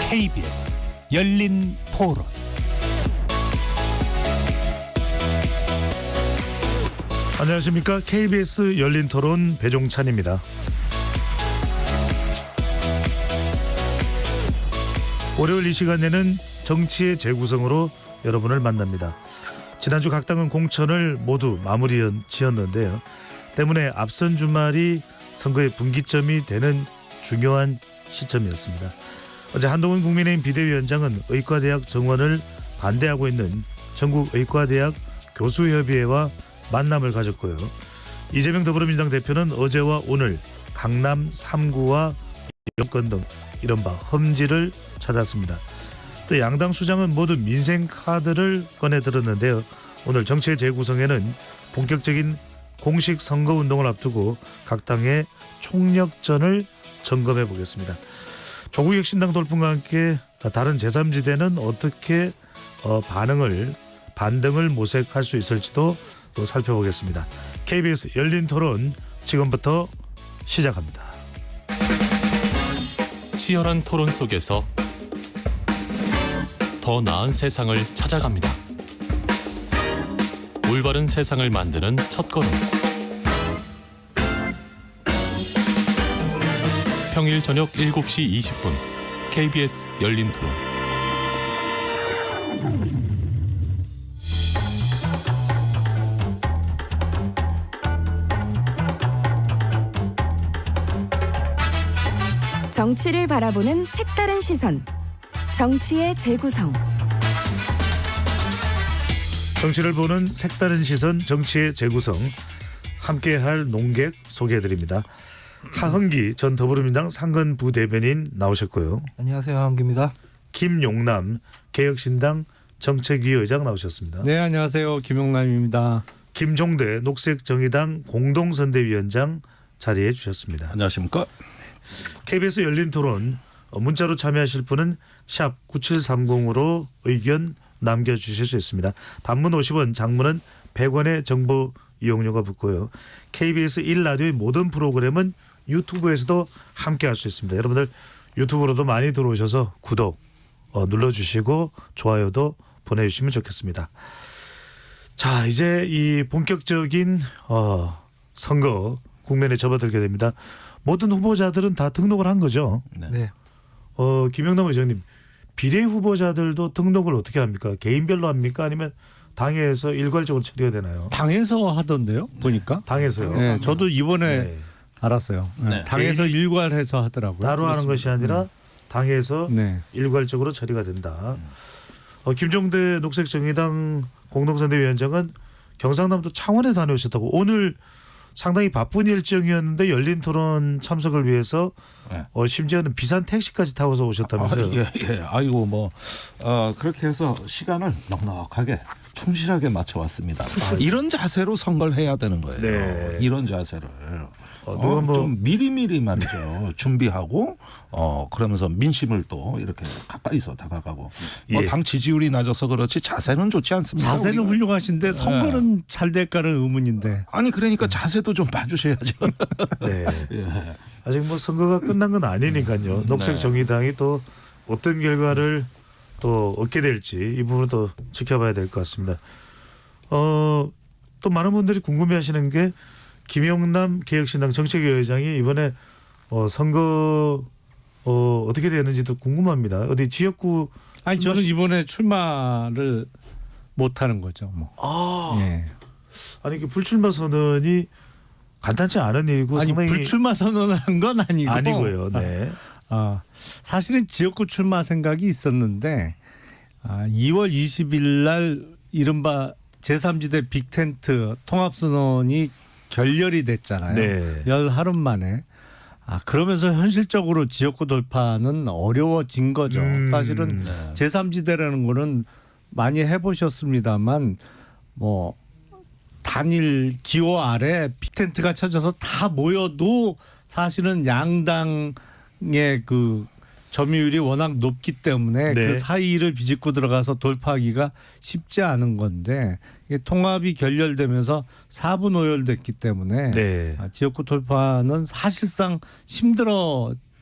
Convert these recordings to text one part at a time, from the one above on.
KBS 열린 토론. 안녕하십니까. KBS 열린 토론 배종찬입니다. 월요일 이 시간에는 정치의 재구성으로 여러분을 만납니다. 지난주 각 당은 공천을 모두 마무리 지었는데요. 때문에 앞선 주말이 선거의 분기점이 되는 중요한 시점이었습니다. 어제 한동훈 국민의힘 비대위원장은 의과대학 정원을 반대하고 있는 전국의과대학 교수협의회와 만남을 가졌고요. 이재명 더불어민주당 대표는 어제와 오늘 강남 3구와 여권 등 이른바 험지를 찾았습니다. 또 양당 수장은 모두 민생 카드를 꺼내 들었는데요. 오늘 정치의 재구성에는 본격적인 공식 선거운동을 앞두고 각 당의 총력전을 점검해 보겠습니다. 조국 혁신당 돌풍과 함께 다른 제3지대는 어떻게 반등을 모색할 수 있을지도 또 살펴보겠습니다. KBS 열린 토론 지금부터 시작합니다. 치열한 토론 속에서 더 나은 세상을 찾아갑니다. 올바른 세상을 만드는 첫걸음. 평일 저녁 7시 20분 KBS 열린 토론. 정치를 바라보는 색다른 시선. 정치의 재구성. 정치를 보는 색다른 시선, 정치의 재구성. 함께할 논객 소개해드립니다. 하흥기 전 더불어민주당 상근 부대변인 나오셨고요. 안녕하세요, 하흥기입니다. 김용남 개혁신당 정책위 의장 나오셨습니다. 네, 안녕하세요, 김용남입니다. 김종대 녹색정의당 공동선대위원장 자리해 주셨습니다. 안녕하십니까. KBS 열린 토론 문자로 참여하실 분은 샵 9730으로 의견 남겨주실 수 있습니다. 단문 50원, 장문은 100원의 정보 이용료가 붙고요. KBS 1라디오의 모든 프로그램은 유튜브에서도 함께할 수 있습니다. 여러분들 유튜브로도 많이 들어오셔서 구독 눌러주시고 좋아요도 보내주시면 좋겠습니다. 자, 이제 이 본격적인 선거 국면에 접어들게 됩니다. 모든 후보자들은 다 등록을 한 거죠. 네. 김영남 의장님, 비례 후보자들도 등록을 어떻게 합니까? 개인별로 합니까? 아니면 당에서 일괄적으로 처리가 되나요? 당에서 하던데요, 보니까. 당에서요. 네, 저도 이번에 네. 알았어요. 네. 당에서 일괄해서 하더라고요. 따로 하는 것이 아니라 당에서 네. 일괄적으로 처리가 된다. 김종대 녹색정의당 공동선대위원장은 경상남도 창원에 다녀오셨다고. 오늘 상당히 바쁜 일정이었는데 열린 토론 참석을 위해서 네. 심지어는 비싼 택시까지 타고서 오셨다면서요. 예. 아이고 그렇게 해서 시간을 넉넉하게 충실하게 맞춰왔습니다. 이런 자세로 선거를 해야 되는 거예요. 네. 이런 자세를 누가 좀 미리미리 말이죠. 준비하고 그러면서 민심을 또 이렇게 가까이서 다가가고 예. 당 지지율이 낮아서 그렇지 자세는 좋지 않습니다. 자세는 우리가. 훌륭하신데 선거는 잘 될까는 의문인데. 아니 그러니까 자세도 좀 봐주셔야죠. 네. 예. 아직 뭐 선거가 끝난 건 아니니까요. 녹색정의당이 또 어떤 결과를 또 얻게 될지 이 부분은 또 지켜봐야 될 것 같습니다. 또 많은 분들이 궁금해하시는 게 김용남 개혁신당 정책위 의장이 이번에 선거 어떻게 되는지도 궁금합니다. 어디 지역구 아니 저는 이번에 출마를 못하는 거죠. 뭐. 예. 아니 그 불출마 선언이 간단치 않은 일이고 아니 상당히 불출마 선언을 한 건 아니고. 아니고요. 네. 사실은 지역구 출마 생각이 있었는데 2월 20일 날 이른바 제3지대 빅텐트 통합선언이 결렬이 됐잖아요. 네. 열 하루 만에. 그러면서 현실적으로 지역구 돌파는 어려워진 거죠. 사실은 제3지대라는 거는 많이 해보셨습니다만 뭐 단일 기호 아래 빅텐트가 쳐져서 다 모여도 사실은 양당의 그 점유율이 워낙 높기 때문에 네. 그 사이를 비집고 들어가서 돌파하기가 쉽지 않은 건데 이게 통합이 결렬되면서 4분 오열됐기 때문에 네. 지역구 돌파는 사실상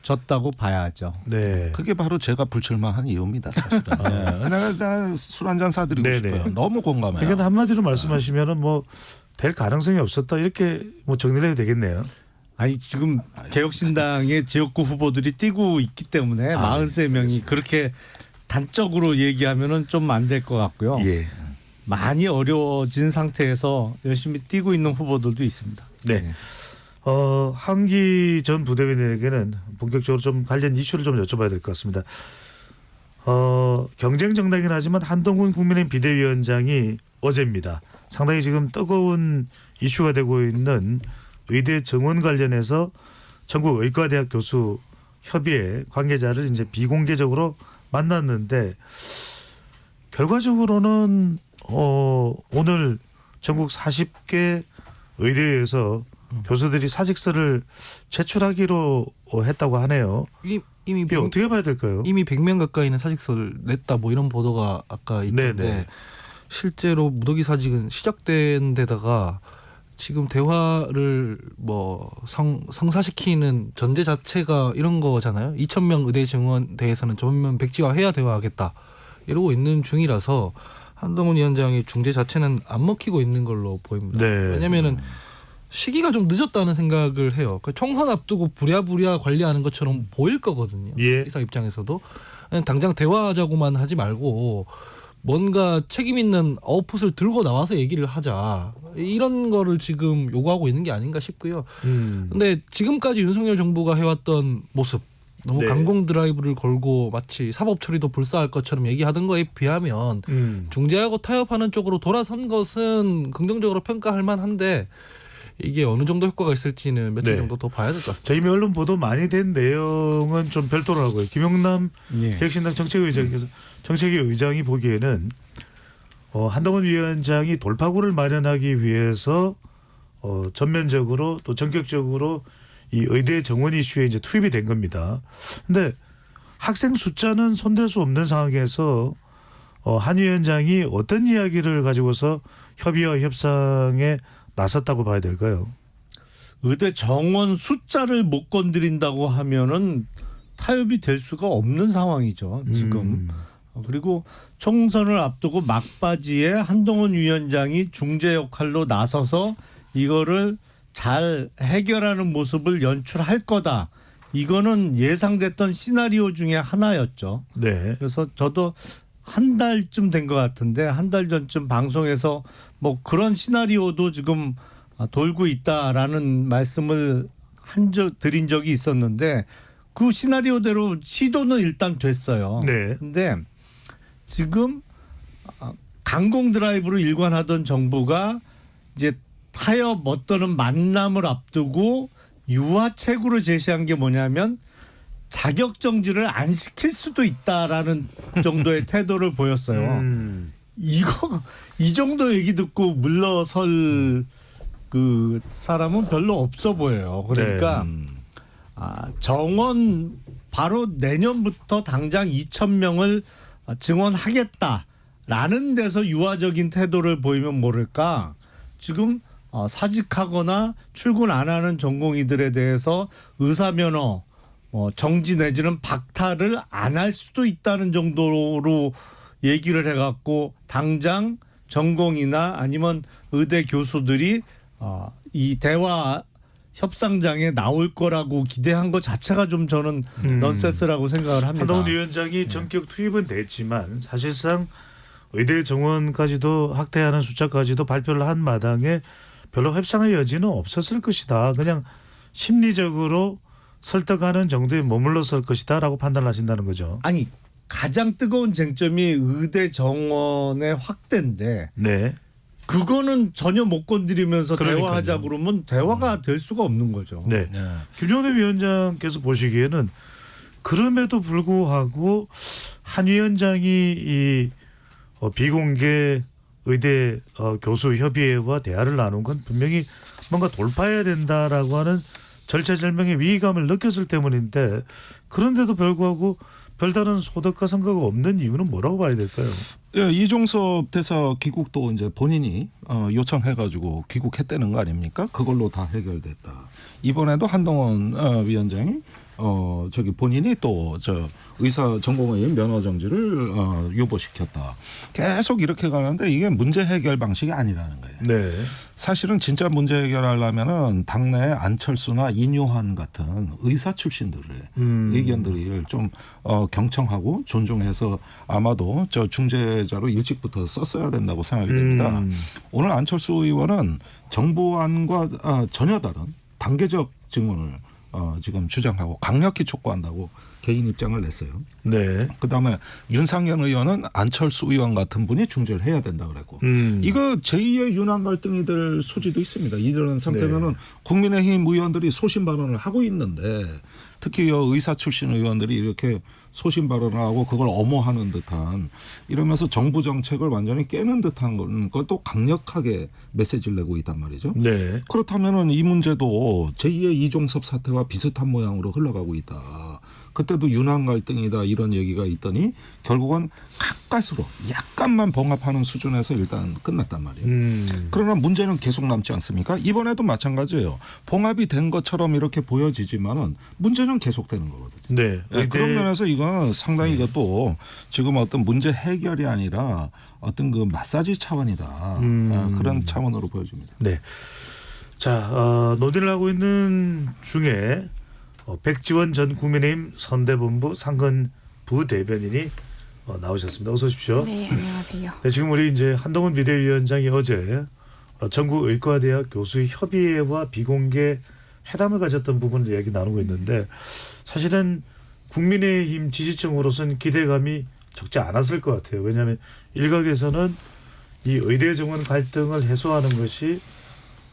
졌다고 봐야죠. 네. 그게 바로 제가 불출마한 이유입니다. 사실은. 네. 내가 술 한잔 사드리고 네네. 싶어요. 너무 공감해요. 그러니까 한마디로 말씀하시면은 뭐 될 가능성이 없었다 이렇게 뭐 정리를 해도 되겠네요. 아니 지금 개혁신당의 지역구 후보들이 뛰고 있기 때문에 43명이 그렇게 단적으로 얘기하면은 좀 안 될 것 같고요. 예. 많이 어려워진 상태에서 열심히 뛰고 있는 후보들도 있습니다. 네. 한기 전 부대변인에게는 본격적으로 좀 관련 이슈를 좀 여쭤봐야 될 것 같습니다. 경쟁 정당이긴 하지만 한동훈 국민의힘 비대위원장이 어제입니다. 상당히 지금 뜨거운 이슈가 되고 있는 의대 정원 관련해서 전국 의과대학 교수 협의회 관계자를 이제 비공개적으로 만났는데 결과적으로는 오늘 전국 40개 의대에서 교수들이 사직서를 제출하기로 했다고 하네요. 이미 이게 어떻게 봐야 될까요? 이미 100명 가까이는 사직서를 냈다 뭐 이런 보도가 아까 있던데 네네. 실제로 무더기 사직은 시작된 데다가 지금 대화를 뭐 성사시키는 전제 자체가 이런 거잖아요. 2,000명 의대 정원대에서는 전면 백지화해야 대화하겠다 이러고 있는 중이라서 한동훈 위원장의 중재 자체는 안 먹히고 있는 걸로 보입니다. 네. 왜냐하면은 시기가 좀 늦었다는 생각을 해요. 총선 앞두고 부랴부랴 관리하는 것처럼 보일 거거든요. 예. 이사 입장에서도 당장 대화하자고만 하지 말고 뭔가 책임 있는 아웃풋을 들고 나와서 얘기를 하자. 이런 거를 지금 요구하고 있는 게 아닌가 싶고요. 근데 지금까지 윤석열 정부가 해왔던 모습 너무 네. 강공 드라이브를 걸고 마치 사법 처리도 불사할 것처럼 얘기하던 거에 비하면 중재하고 타협하는 쪽으로 돌아선 것은 긍정적으로 평가할 만한데 이게 어느 정도 효과가 있을지는 며칠 네. 정도 더 봐야 될 것 같습니다. 저희 언론 보도 많이 된 내용은 좀 별도로 하고요. 김용남 예. 개혁신당 정책의장께서 정책위 의장이 보기에는 한동훈 위원장이 돌파구를 마련하기 위해서 전면적으로 또 전격적으로 이 의대 정원 이슈에 이제 투입이 된 겁니다. 근데 학생 숫자는 손댈 수 없는 상황에서 한 위원장이 어떤 이야기를 가지고서 협의와 협상에 나섰다고 봐야 될까요? 의대 정원 숫자를 못 건드린다고 하면은 타협이 될 수가 없는 상황이죠. 지금. 그리고 총선을 앞두고 막바지에 한동훈 위원장이 중재 역할로 나서서 이거를 잘 해결하는 모습을 연출할 거다. 이거는 예상됐던 시나리오 중에 하나였죠. 네. 그래서 저도 한 달쯤 된 것 같은데 한 달 전쯤 방송에서 뭐 그런 시나리오도 지금 돌고 있다라는 말씀을 드린 적이 있었는데 그 시나리오대로 시도는 일단 됐어요. 네. 근데 지금 강공 드라이브로 일관하던 정부가 이제 타협 어떤 만남을 앞두고 유화책으로 제시한 게 뭐냐면 자격 정지를 안 시킬 수도 있다라는 정도의 태도를 보였어요. 이 정도 얘기 듣고 물러설 그 사람은 별로 없어 보여요. 그러니까 정원 바로 내년부터 당장 2,000명을 증원하겠다라는 데서 유화적인 태도를 보이면 모를까. 지금 사직하거나 출근 안 하는 전공의들에 대해서 의사면허 정지 내지는 박탈을 안 할 수도 있다는 정도로 얘기를 해갖고 당장 전공이나 아니면 의대 교수들이 이 대화 협상장에 나올 거라고 기대한 것 자체가 좀 저는 넌센스라고 생각을 합니다. 한동훈 위원장이 전격 투입은 됐지만 사실상 의대 정원까지도 확대하는 숫자까지도 발표를 한 마당에 별로 협상의 여지는 없었을 것이다. 그냥 심리적으로 설득하는 정도에 머물렀을 것이다라고 판단하신다는 거죠. 아니 가장 뜨거운 쟁점이 의대 정원의 확대인데 네. 그거는 전혀 못 건드리면서 그러니까요. 대화하자 그러면 대화가 될 수가 없는 거죠. 네. 김종대 위원장께서 보시기에는 그럼에도 불구하고 한 위원장이 이 비공개 의대 교수 협의회와 대화를 나눈 건 분명히 뭔가 돌파해야 된다라고 하는 절차절명의 위기감을 느꼈을 때문인데 그런데도 불구하고 별다른 소득과 성과가 없는 이유는 뭐라고 봐야 될까요? 예, 이종섭 대사 귀국도 이제 본인이 요청해가지고 귀국했다는 거 아닙니까? 그걸로 다 해결됐다. 이번에도 한동훈 위원장이 저기 본인이 또 저 의사 전공의 면허 정지를 유보시켰다. 계속 이렇게 가는데 이게 문제 해결 방식이 아니라는 거예요. 네. 사실은 진짜 문제 해결하려면은 당내 안철수나 이뇨한 같은 의사 출신들의 의견들을 좀 경청하고 존중해서 아마도 저 중재자로 일찍부터 썼어야 된다고 생각이 됩니다. 오늘 안철수 의원은 정부안과 전혀 다른 단계적 증언을 지금 주장하고 강력히 촉구한다고 개인 입장을 냈어요. 네. 그다음에 윤상현 의원은 안철수 의원 같은 분이 중재를 해야 된다 그랬고 이거 제2의 윤한 갈등이 될 소지도 있습니다. 이런 상태면은 네. 국민의힘 의원들이 소신 발언을 하고 있는데 특히 의사 출신 의원들이 이렇게 소신 발언을 하고 그걸 엄호하는 듯한 이러면서 정부 정책을 완전히 깨는 듯한 것도 강력하게 메시지를 내고 있단 말이죠. 네. 그렇다면은 이 문제도 제2의 이종섭 사태와 비슷한 모양으로 흘러가고 있다. 그때도 윤한 갈등이다 이런 얘기가 있더니 결국은 가까스로 약간만 봉합하는 수준에서 일단 끝났단 말이에요. 그러나 문제는 계속 남지 않습니까? 이번에도 마찬가지예요. 봉합이 된 것처럼 이렇게 보여지지만은 문제는 계속되는 거거든요. 네. 네, 그런 면에서 이건 상당히 이것도 지금 어떤 문제 해결이 아니라 어떤 그 마사지 차원이다. 그런 차원으로 보여집니다. 네. 자, 논의를 하고 있는 중에 백지원 전 국민의힘 선대본부 상근 부대변인이 나오셨습니다. 어서 오십시오. 네, 안녕하세요. 네, 지금 우리 이제 한동훈 비대위원장이 어제 전국 의과대학 교수 협의회와 비공개 회담을 가졌던 부분을 이야기 나누고 있는데 사실은 국민의힘 지지층으로서는 기대감이 적지 않았을 것 같아요. 왜냐하면 일각에서는 이 의대 정원 갈등을 해소하는 것이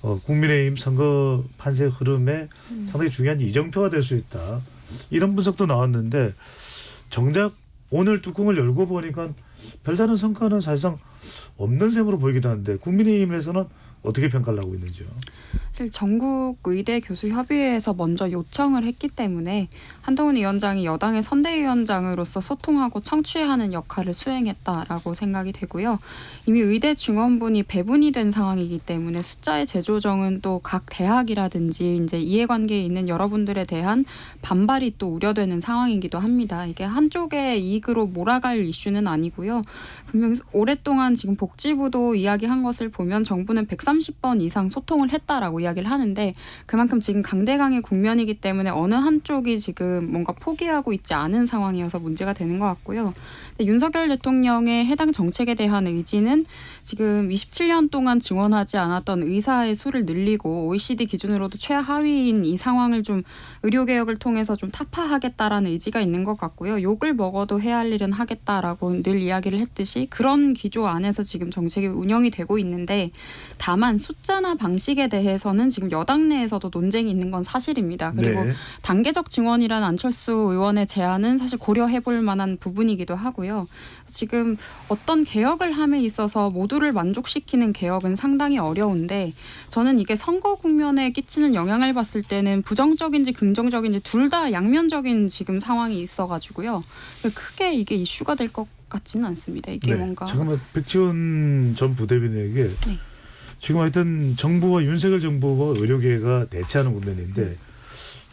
국민의힘 선거 판세 흐름에 상당히 중요한 이정표가 될 수 있다. 이런 분석도 나왔는데 정작 오늘 뚜껑을 열고 보니까 별다른 성과는 사실상 없는 셈으로 보이기도 하는데 국민의힘에서는 어떻게 평가를 하고 있는지요? 사실 전국 의대 교수 협의회에서 먼저 요청을 했기 때문에 한동훈 위원장이 여당의 선대위원장으로서 소통하고 청취하는 역할을 수행했다라고 생각이 되고요. 이미 의대 증원분이 배분이 된 상황이기 때문에 숫자의 재조정은 또 각 대학이라든지 이제 이해관계에 있는 여러분들에 대한 반발이 또 우려되는 상황이기도 합니다. 이게 한쪽의 이익으로 몰아갈 이슈는 아니고요. 분명히 오랫동안 지금 복지부도 이야기한 것을 보면 정부는 130번 이상 소통을 했다라고 이야기를 하는데 그만큼 지금 강대강의 국면이기 때문에 어느 한쪽이 지금 뭔가 포기하고 있지 않은 상황이어서 문제가 되는 것 같고요. 윤석열 대통령의 해당 정책에 대한 의지는 지금 27년 동안 증원하지 않았던 의사의 수를 늘리고 OECD 기준으로도 최하위인 이 상황을 좀 의료개혁을 통해서 좀 타파하겠다라는 의지가 있는 것 같고요. 욕을 먹어도 해야 할 일은 하겠다라고 늘 이야기를 했듯이 그런 기조 안에서 지금 정책이 운영이 되고 있는데 다만 숫자나 방식에 대해서는 지금 여당 내에서도 논쟁이 있는 건 사실입니다. 그리고 네. 단계적 증원이라는 안철수 의원의 제안은 사실 고려해볼 만한 부분이기도 하고요. 지금 어떤 개혁을 함에 있어서 모두를 만족시키는 개혁은 상당히 어려운데 저는 이게 선거 국면에 끼치는 영향을 봤을 때는 부정적인지 긍정적인지 둘 다 양면적인 지금 상황이 있어가지고요. 크게 이게 이슈가 될 것 같지는 않습니다. 이게 네. 뭔가. 잠깐만 백지원 전 부대변인에게 네. 지금 하여튼 정부와 윤석열 정부가 의료계가 대치하는 국면인데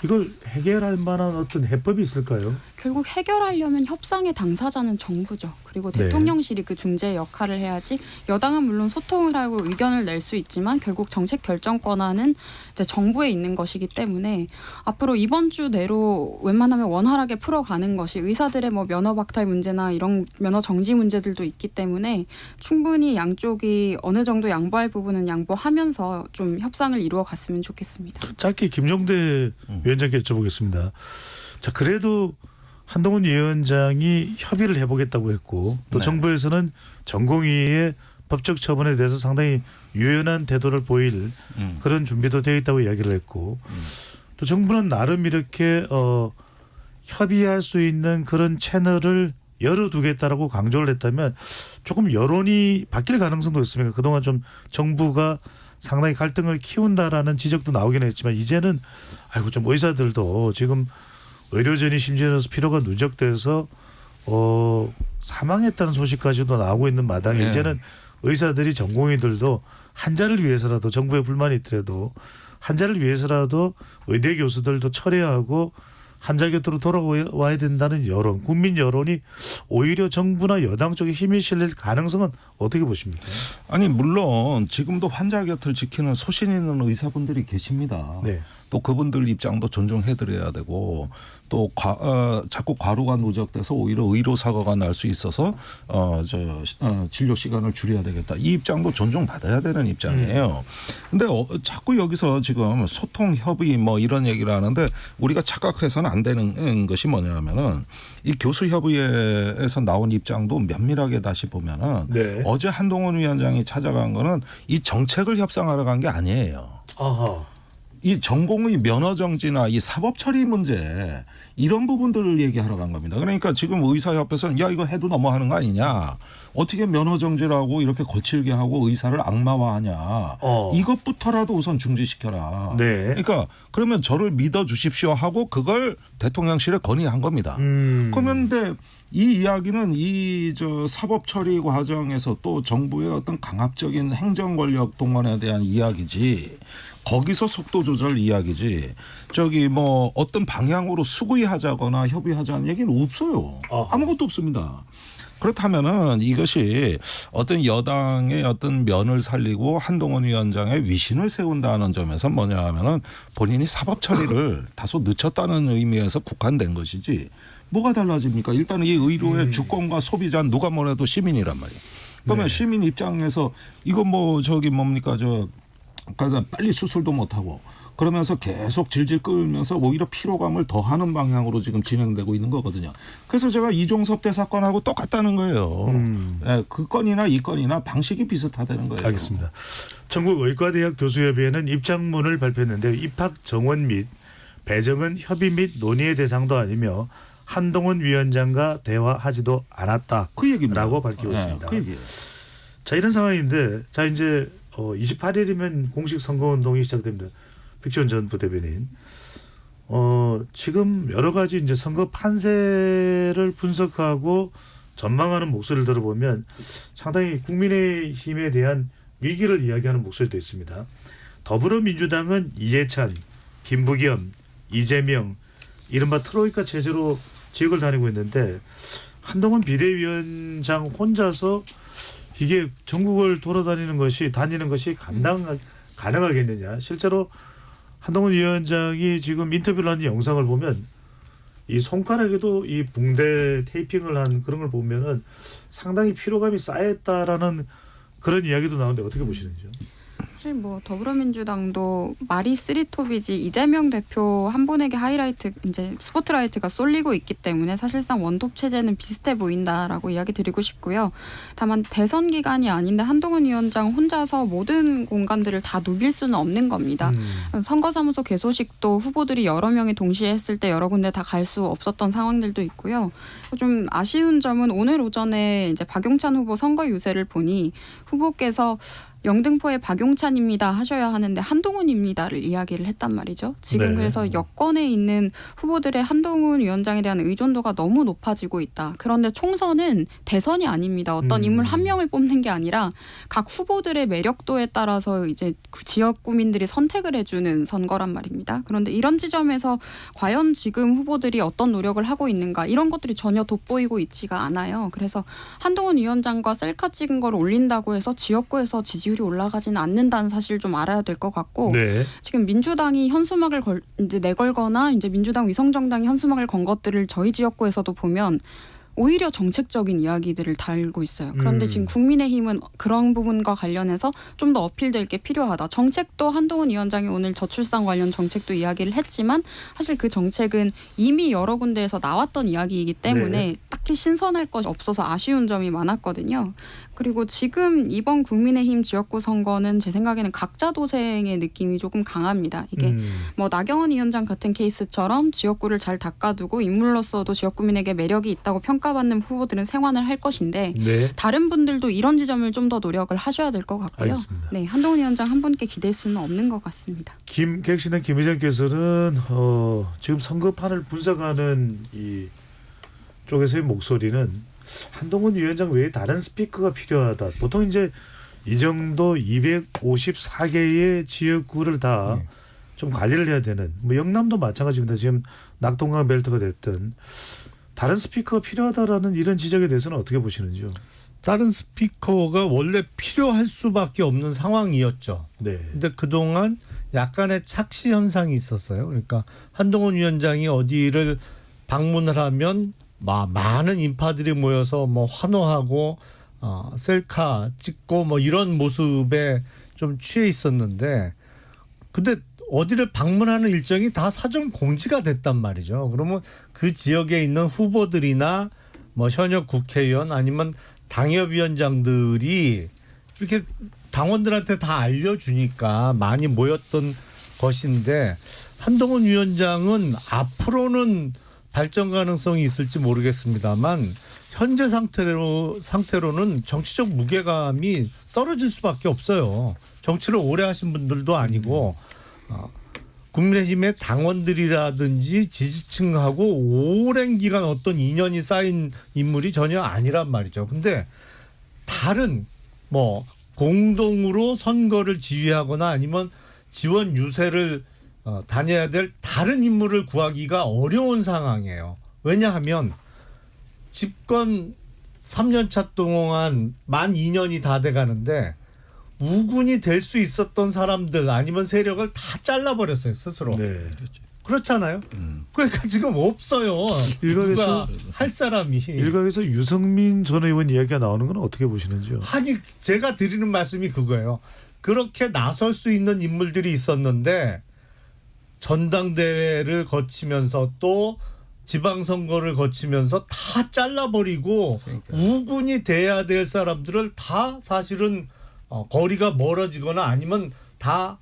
이걸 해결할 만한 어떤 해법이 있을까요? 결국 해결하려면 협상의 당사자는 정부죠. 그리고 네. 대통령실이 그 중재 역할을 해야지 여당은 물론 소통을 하고 의견을 낼 수 있지만 결국 정책 결정 권한은 이제 정부에 있는 것이기 때문에 앞으로 이번 주 내로 웬만하면 원활하게 풀어가는 것이 의사들의 뭐 면허 박탈 문제나 이런 면허 정지 문제들도 있기 때문에 충분히 양쪽이 어느 정도 양보할 부분은 양보하면서 좀 협상을 이루어 갔으면 좋겠습니다. 짧게 김종대 위원장께 여쭤보겠습니다. 자, 그래도 한동훈 위원장이 협의를 해보겠다고 했고 또 네. 정부에서는 전공의의 법적 처분에 대해서 상당히 유연한 태도를 보일 그런 준비도 되어 있다고 이야기를 했고 또 정부는 나름 이렇게 협의할 수 있는 그런 채널을 열어두겠다라고 강조를 했다면 조금 여론이 바뀔 가능성도 있습니까? 그동안 좀 정부가 상당히 갈등을 키운다라는 지적도 나오긴 했지만 이제는 아이고 좀 의사들도 지금 의료전이 심지어는 피로가 누적돼서 사망했다는 소식까지도 나오고 있는 마당에 네. 이제는 의사들이 전공의들도 한자를 위해서라도 정부에 불만이 있더라도 한자를 위해서라도 의대 교수들도 철회하고 한자 곁으로 돌아와야 된다는 여론, 국민 여론이 오히려 정부나 여당 쪽에 힘이 실릴 가능성은 어떻게 보십니까? 아니 물론 지금도 환자 곁을 지키는 소신 있는 의사분들이 계십니다. 네. 또 그분들 입장도 존중해드려야 되고 또 자꾸 과로가 누적돼서 오히려 의료 사고가 날 수 있어서 진료 시간을 줄여야 되겠다. 이 입장도 존중받아야 되는 입장이에요. 근데 자꾸 여기서 지금 소통 협의 뭐 이런 얘기를 하는데 우리가 착각해서는 안 되는 것이 뭐냐면은 이 교수협의회에서 나온 입장도 면밀하게 다시 보면은 네. 어제 한동훈 위원장이 찾아간 거는 이 정책을 협상하러 간 게 아니에요. 아하. 이 전공의 면허 정지나 이 사법 처리 문제 이런 부분들을 얘기하러 간 겁니다. 그러니까 지금 의사협회에서는 야 이거 해도 너무하는 거 아니냐. 어떻게 면허 정지라고 이렇게 거칠게 하고 의사를 악마화하냐. 이것부터라도 우선 중지시켜라. 네. 그러니까 그러면 저를 믿어 주십시오 하고 그걸 대통령실에 건의한 겁니다. 그러면 근데 이 이야기는 이 사법 처리 과정에서 또 정부의 어떤 강압적인 행정 권력 동원에 대한 이야기지. 거기서 속도 조절 이야기지. 저기 뭐 어떤 방향으로 수구이하자거나 협의하자는 얘기는 없어요. 아무것도 없습니다. 그렇다면은 이것이 어떤 여당의 어떤 면을 살리고 한동훈 위원장의 위신을 세운다는 점에서 뭐냐 하면은 본인이 사법 처리를 다소 늦췄다는 의미에서 국한된 것이지 뭐가 달라집니까? 일단 이 의료의 주권과 소비자는 누가 뭐래도 시민이란 말이에요. 그러면 시민 입장에서 이거 뭐 저기 뭡니까 그러니까 빨리 수술도 못하고 그러면서 계속 질질 끌면서 오히려 피로감을 더하는 방향으로 지금 진행되고 있는 거거든요. 그래서 제가 이종섭 대사건하고 똑같다는 거예요. 네, 그 건이나 이 건이나 방식이 비슷하다는 거예요. 알겠습니다. 전국의과대학 교수협의회는 입장문을 발표했는데 입학 정원 및 배정은 협의 및 논의의 대상도 아니며 한동훈 위원장과 대화하지도 않았다. 그 얘기입니다. 라고 밝히고 있습니다. 그 얘기예요. 자 이런 상황인데 자 이제 28일이면 공식 선거운동이 시작됩니다. 백지원 전 부대변인. 지금 여러 가지 이제 선거 판세를 분석하고 전망하는 목소리를 들어보면 상당히 국민의힘에 대한 위기를 이야기하는 목소리도 있습니다. 더불어민주당은 이해찬, 김부겸, 이재명 이른바 트로이카 체제로 지역을 다니고 있는데 한동훈 비대위원장 혼자서 이게 전국을 다니는 것이 가능하겠느냐. 실제로 한동훈 위원장이 지금 인터뷰를 하는 영상을 보면 이 손가락에도 이 붕대 테이핑을 한 그런 걸 보면은 상당히 피로감이 쌓였다라는 그런 이야기도 나오는데 어떻게 보시는지요? 사실 뭐 더불어민주당도 말이 쓰리톱이지 이재명 대표 한 분에게 하이라이트 이제 스포트라이트가 쏠리고 있기 때문에 사실상 원톱 체제는 비슷해 보인다라고 이야기 드리고 싶고요. 다만 대선 기간이 아닌데 한동훈 위원장 혼자서 모든 공간들을 다 누빌 수는 없는 겁니다. 선거사무소 개소식도 후보들이 여러 명이 동시에 했을 때 여러 군데 다 갈 수 없었던 상황들도 있고요. 좀 아쉬운 점은 오늘 오전에 이제 박용찬 후보 선거 유세를 보니 후보께서 영등포의 박용찬입니다 하셔야 하는데 한동훈입니다를 이야기를 했단 말이죠. 지금 네. 그래서 여권에 있는 후보들의 한동훈 위원장에 대한 의존도가 너무 높아지고 있다. 그런데 총선은 대선이 아닙니다. 어떤 인물 한 명을 뽑는 게 아니라 각 후보들의 매력도에 따라서 이제 그 지역 구민들이 선택을 해주는 선거란 말입니다. 그런데 이런 지점에서 과연 지금 후보들이 어떤 노력을 하고 있는가 이런 것들이 전혀 돋보이고 있지가 않아요. 그래서 한동훈 위원장과 셀카 찍은 걸 올린다고 해서 지역구에서 지지율이 올라가지는 않는다는 사실 좀 알아야 될 것 같고 네. 지금 민주당이 현수막을 이제 내걸거나 이제 민주당 위성정당이 현수막을 건 것들을 저희 지역구에서도 보면 오히려 정책적인 이야기들을 달고 있어요. 그런데 지금 국민의힘은 그런 부분과 관련해서 좀 더 어필될 게 필요하다. 정책도 한동훈 위원장이 오늘 저출산 관련 정책도 이야기를 했지만 사실 그 정책은 이미 여러 군데에서 나왔던 이야기이기 때문에 네. 딱히 신선할 것이 없어서 아쉬운 점이 많았거든요. 그리고 지금 이번 국민의힘 지역구 선거는 제 생각에는 각자 도생의 느낌이 조금 강합니다. 이게 뭐 나경원 위원장 같은 케이스처럼 지역구를 잘 닦아두고 인물로서도 지역구민에게 매력이 있다고 평가받는 후보들은 생환을 할 것인데 네. 다른 분들도 이런 지점을 좀 더 노력을 하셔야 될 것 같고요. 알겠습니다. 네, 한동훈 위원장 한 분께 기댈 수는 없는 것 같습니다. 객신의 김 의장께서는 지금 선거판을 분석하는 이 쪽에서의 목소리는 한동훈 위원장 외에 다른 스피커가 필요하다. 보통 이제 이 정도 254개의 지역구를 다 좀 관리를 해야 되는 뭐 영남도 마찬가지입니다. 지금 낙동강 벨트가 됐든 다른 스피커가 필요하다라는 이런 지적에 대해서는 어떻게 보시는지요? 다른 스피커가 원래 필요할 수밖에 없는 상황이었죠. 네. 근데 그동안 약간의 착시 현상이 있었어요. 그러니까 한동훈 위원장이 어디를 방문을 하면 많은 인파들이 모여서 뭐 환호하고 셀카 찍고 뭐 이런 모습에 좀 취해 있었는데, 근데 어디를 방문하는 일정이 다 사전 공지가 됐단 말이죠. 그러면 그 지역에 있는 후보들이나 뭐 현역 국회의원 아니면 당협위원장들이 이렇게 당원들한테 다 알려주니까 많이 모였던 것인데, 한동훈 위원장은 앞으로는 발전 가능성이 있을지 모르겠습니다만 현재 상태로는 정치적 무게감이 떨어질 수밖에 없어요. 정치를 오래 하신 분들도 아니고 국민의힘의 당원들이라든지 지지층하고 오랜 기간 어떤 인연이 쌓인 인물이 전혀 아니란 말이죠. 근데 다른 뭐 공동으로 선거를 지휘하거나 아니면 지원 유세를 다녀야 될 다른 인물을 구하기가 어려운 상황이에요. 왜냐하면 집권 3년차 동안 만 2년이 다 돼가는데 우군이 될 수 있었던 사람들 아니면 세력을 다 잘라버렸어요, 스스로. 네. 그렇잖아요. 그러니까 지금 없어요. 누가 할 사람이. 일각에서 유승민 전 의원 이야기가 나오는 건 어떻게 보시는지요? 아니, 제가 드리는 말씀이 그거예요. 그렇게 나설 수 있는 인물들이 있었는데 전당대회를 거치면서 또 지방선거를 거치면서 다 잘라버리고 우군이 돼야 될 사람들을 다 사실은 거리가 멀어지거나 아니면 다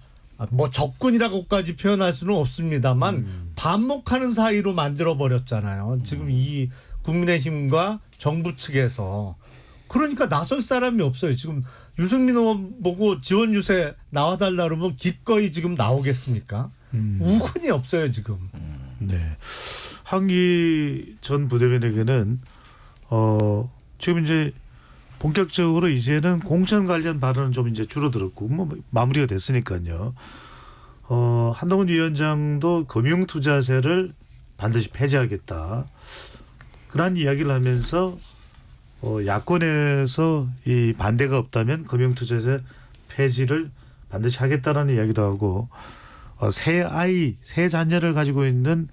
뭐 적군이라고까지 표현할 수는 없습니다만 반목하는 사이로 만들어버렸잖아요. 지금 이 국민의힘과 정부 측에서. 그러니까 나설 사람이 없어요. 지금 유승민 의원 보고 지원 유세 나와달라 그러면 기꺼이 지금 나오겠습니까? 우군이 없어요 지금. 네. 한기 전 부대변에게는 지금 이제 본격적으로 이제는 공천 관련 발언은 좀 이제 줄어들었고 뭐 마무리가 됐으니까요. 한동훈 위원장도 금융투자세를 반드시 폐지하겠다. 그런 이야기를 하면서 야권에서 이 반대가 없다면 금융투자세 폐지를 반드시 하겠다라는 이야기도 하고 새 자녀를 가지고 있는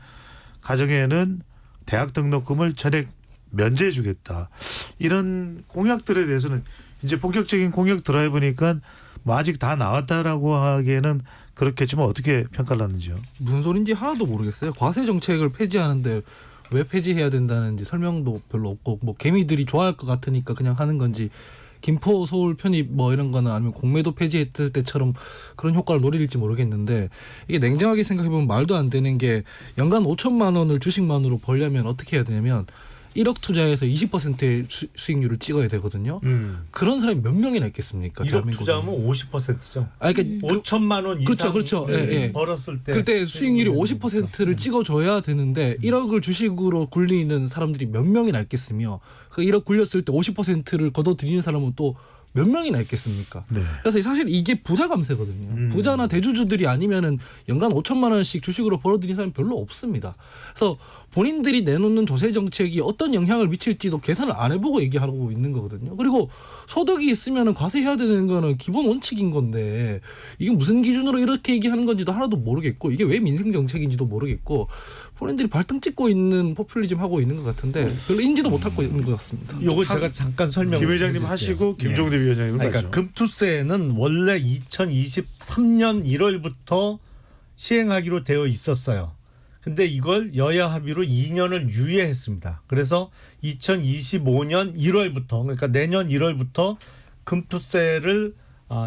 가정에는 대학 등록금을 전액 면제해 주겠다. 이런 공약들에 대해서는 이제 본격적인 공약 드라이브니까 뭐 아직 다 나왔다라고 하기에는 그렇겠지만 어떻게 평가를 하는지요? 무슨 소린지 하나도 모르겠어요. 과세 정책을 폐지하는데 왜 폐지해야 된다는지 설명도 별로 없고 뭐 개미들이 좋아할 것 같으니까 그냥 하는 건지 김포 서울 편입 뭐 이런 거는 아니면 공매도 폐지했을 때처럼 그런 효과를 노릴지 모르겠는데 이게 냉정하게 생각해보면 말도 안 되는 게 연간 5천만 원을 주식만으로 벌려면 어떻게 해야 되냐면 1억 투자해서 20%의 수익률을 찍어야 되거든요. 그런 사람이 몇 명이나 있겠습니까? 1억 투자하면 50%죠. 그러니까 5천만 원 이상 그렇죠. 예. 벌었을 때 그때 수익률이 50%를 찍어줘야 되는데 1억을 주식으로 굴리는 사람들이 몇 명이나 있겠으며 그 1억 굴렸을 때 50%를 걷어들이는 사람은 또 몇 명이나 있겠습니까? 네. 그래서 사실 이게 부자 감세거든요. 부자나 대주주들이 아니면은 연간 5천만 원씩 주식으로 벌어들이는 사람이 별로 없습니다. 그래서 본인들이 내놓는 조세 정책이 어떤 영향을 미칠지도 계산을 안 해보고 얘기하고 있는 거거든요. 그리고 소득이 있으면은 과세해야 되는 거는 기본 원칙인 건데 이게 무슨 기준으로 이렇게 얘기하는 건지도 하나도 모르겠고 이게 왜 민생 정책인지도 모르겠고 본인들이 발등 찍고 있는 포퓰리즘 하고 있는 것 같은데 별로 인지도 못하고 있는 것 같습니다. 요거 제가 잠깐 설명. 김 회장님 하시고 김종대 위원장님 그러니까 하죠. 금투세는 원래 2023년 1월부터 시행하기로 되어 있었어요. 근데 이걸 여야 합의로 2년을 유예했습니다. 그래서 2025년 1월부터 그러니까 내년 1월부터 금투세를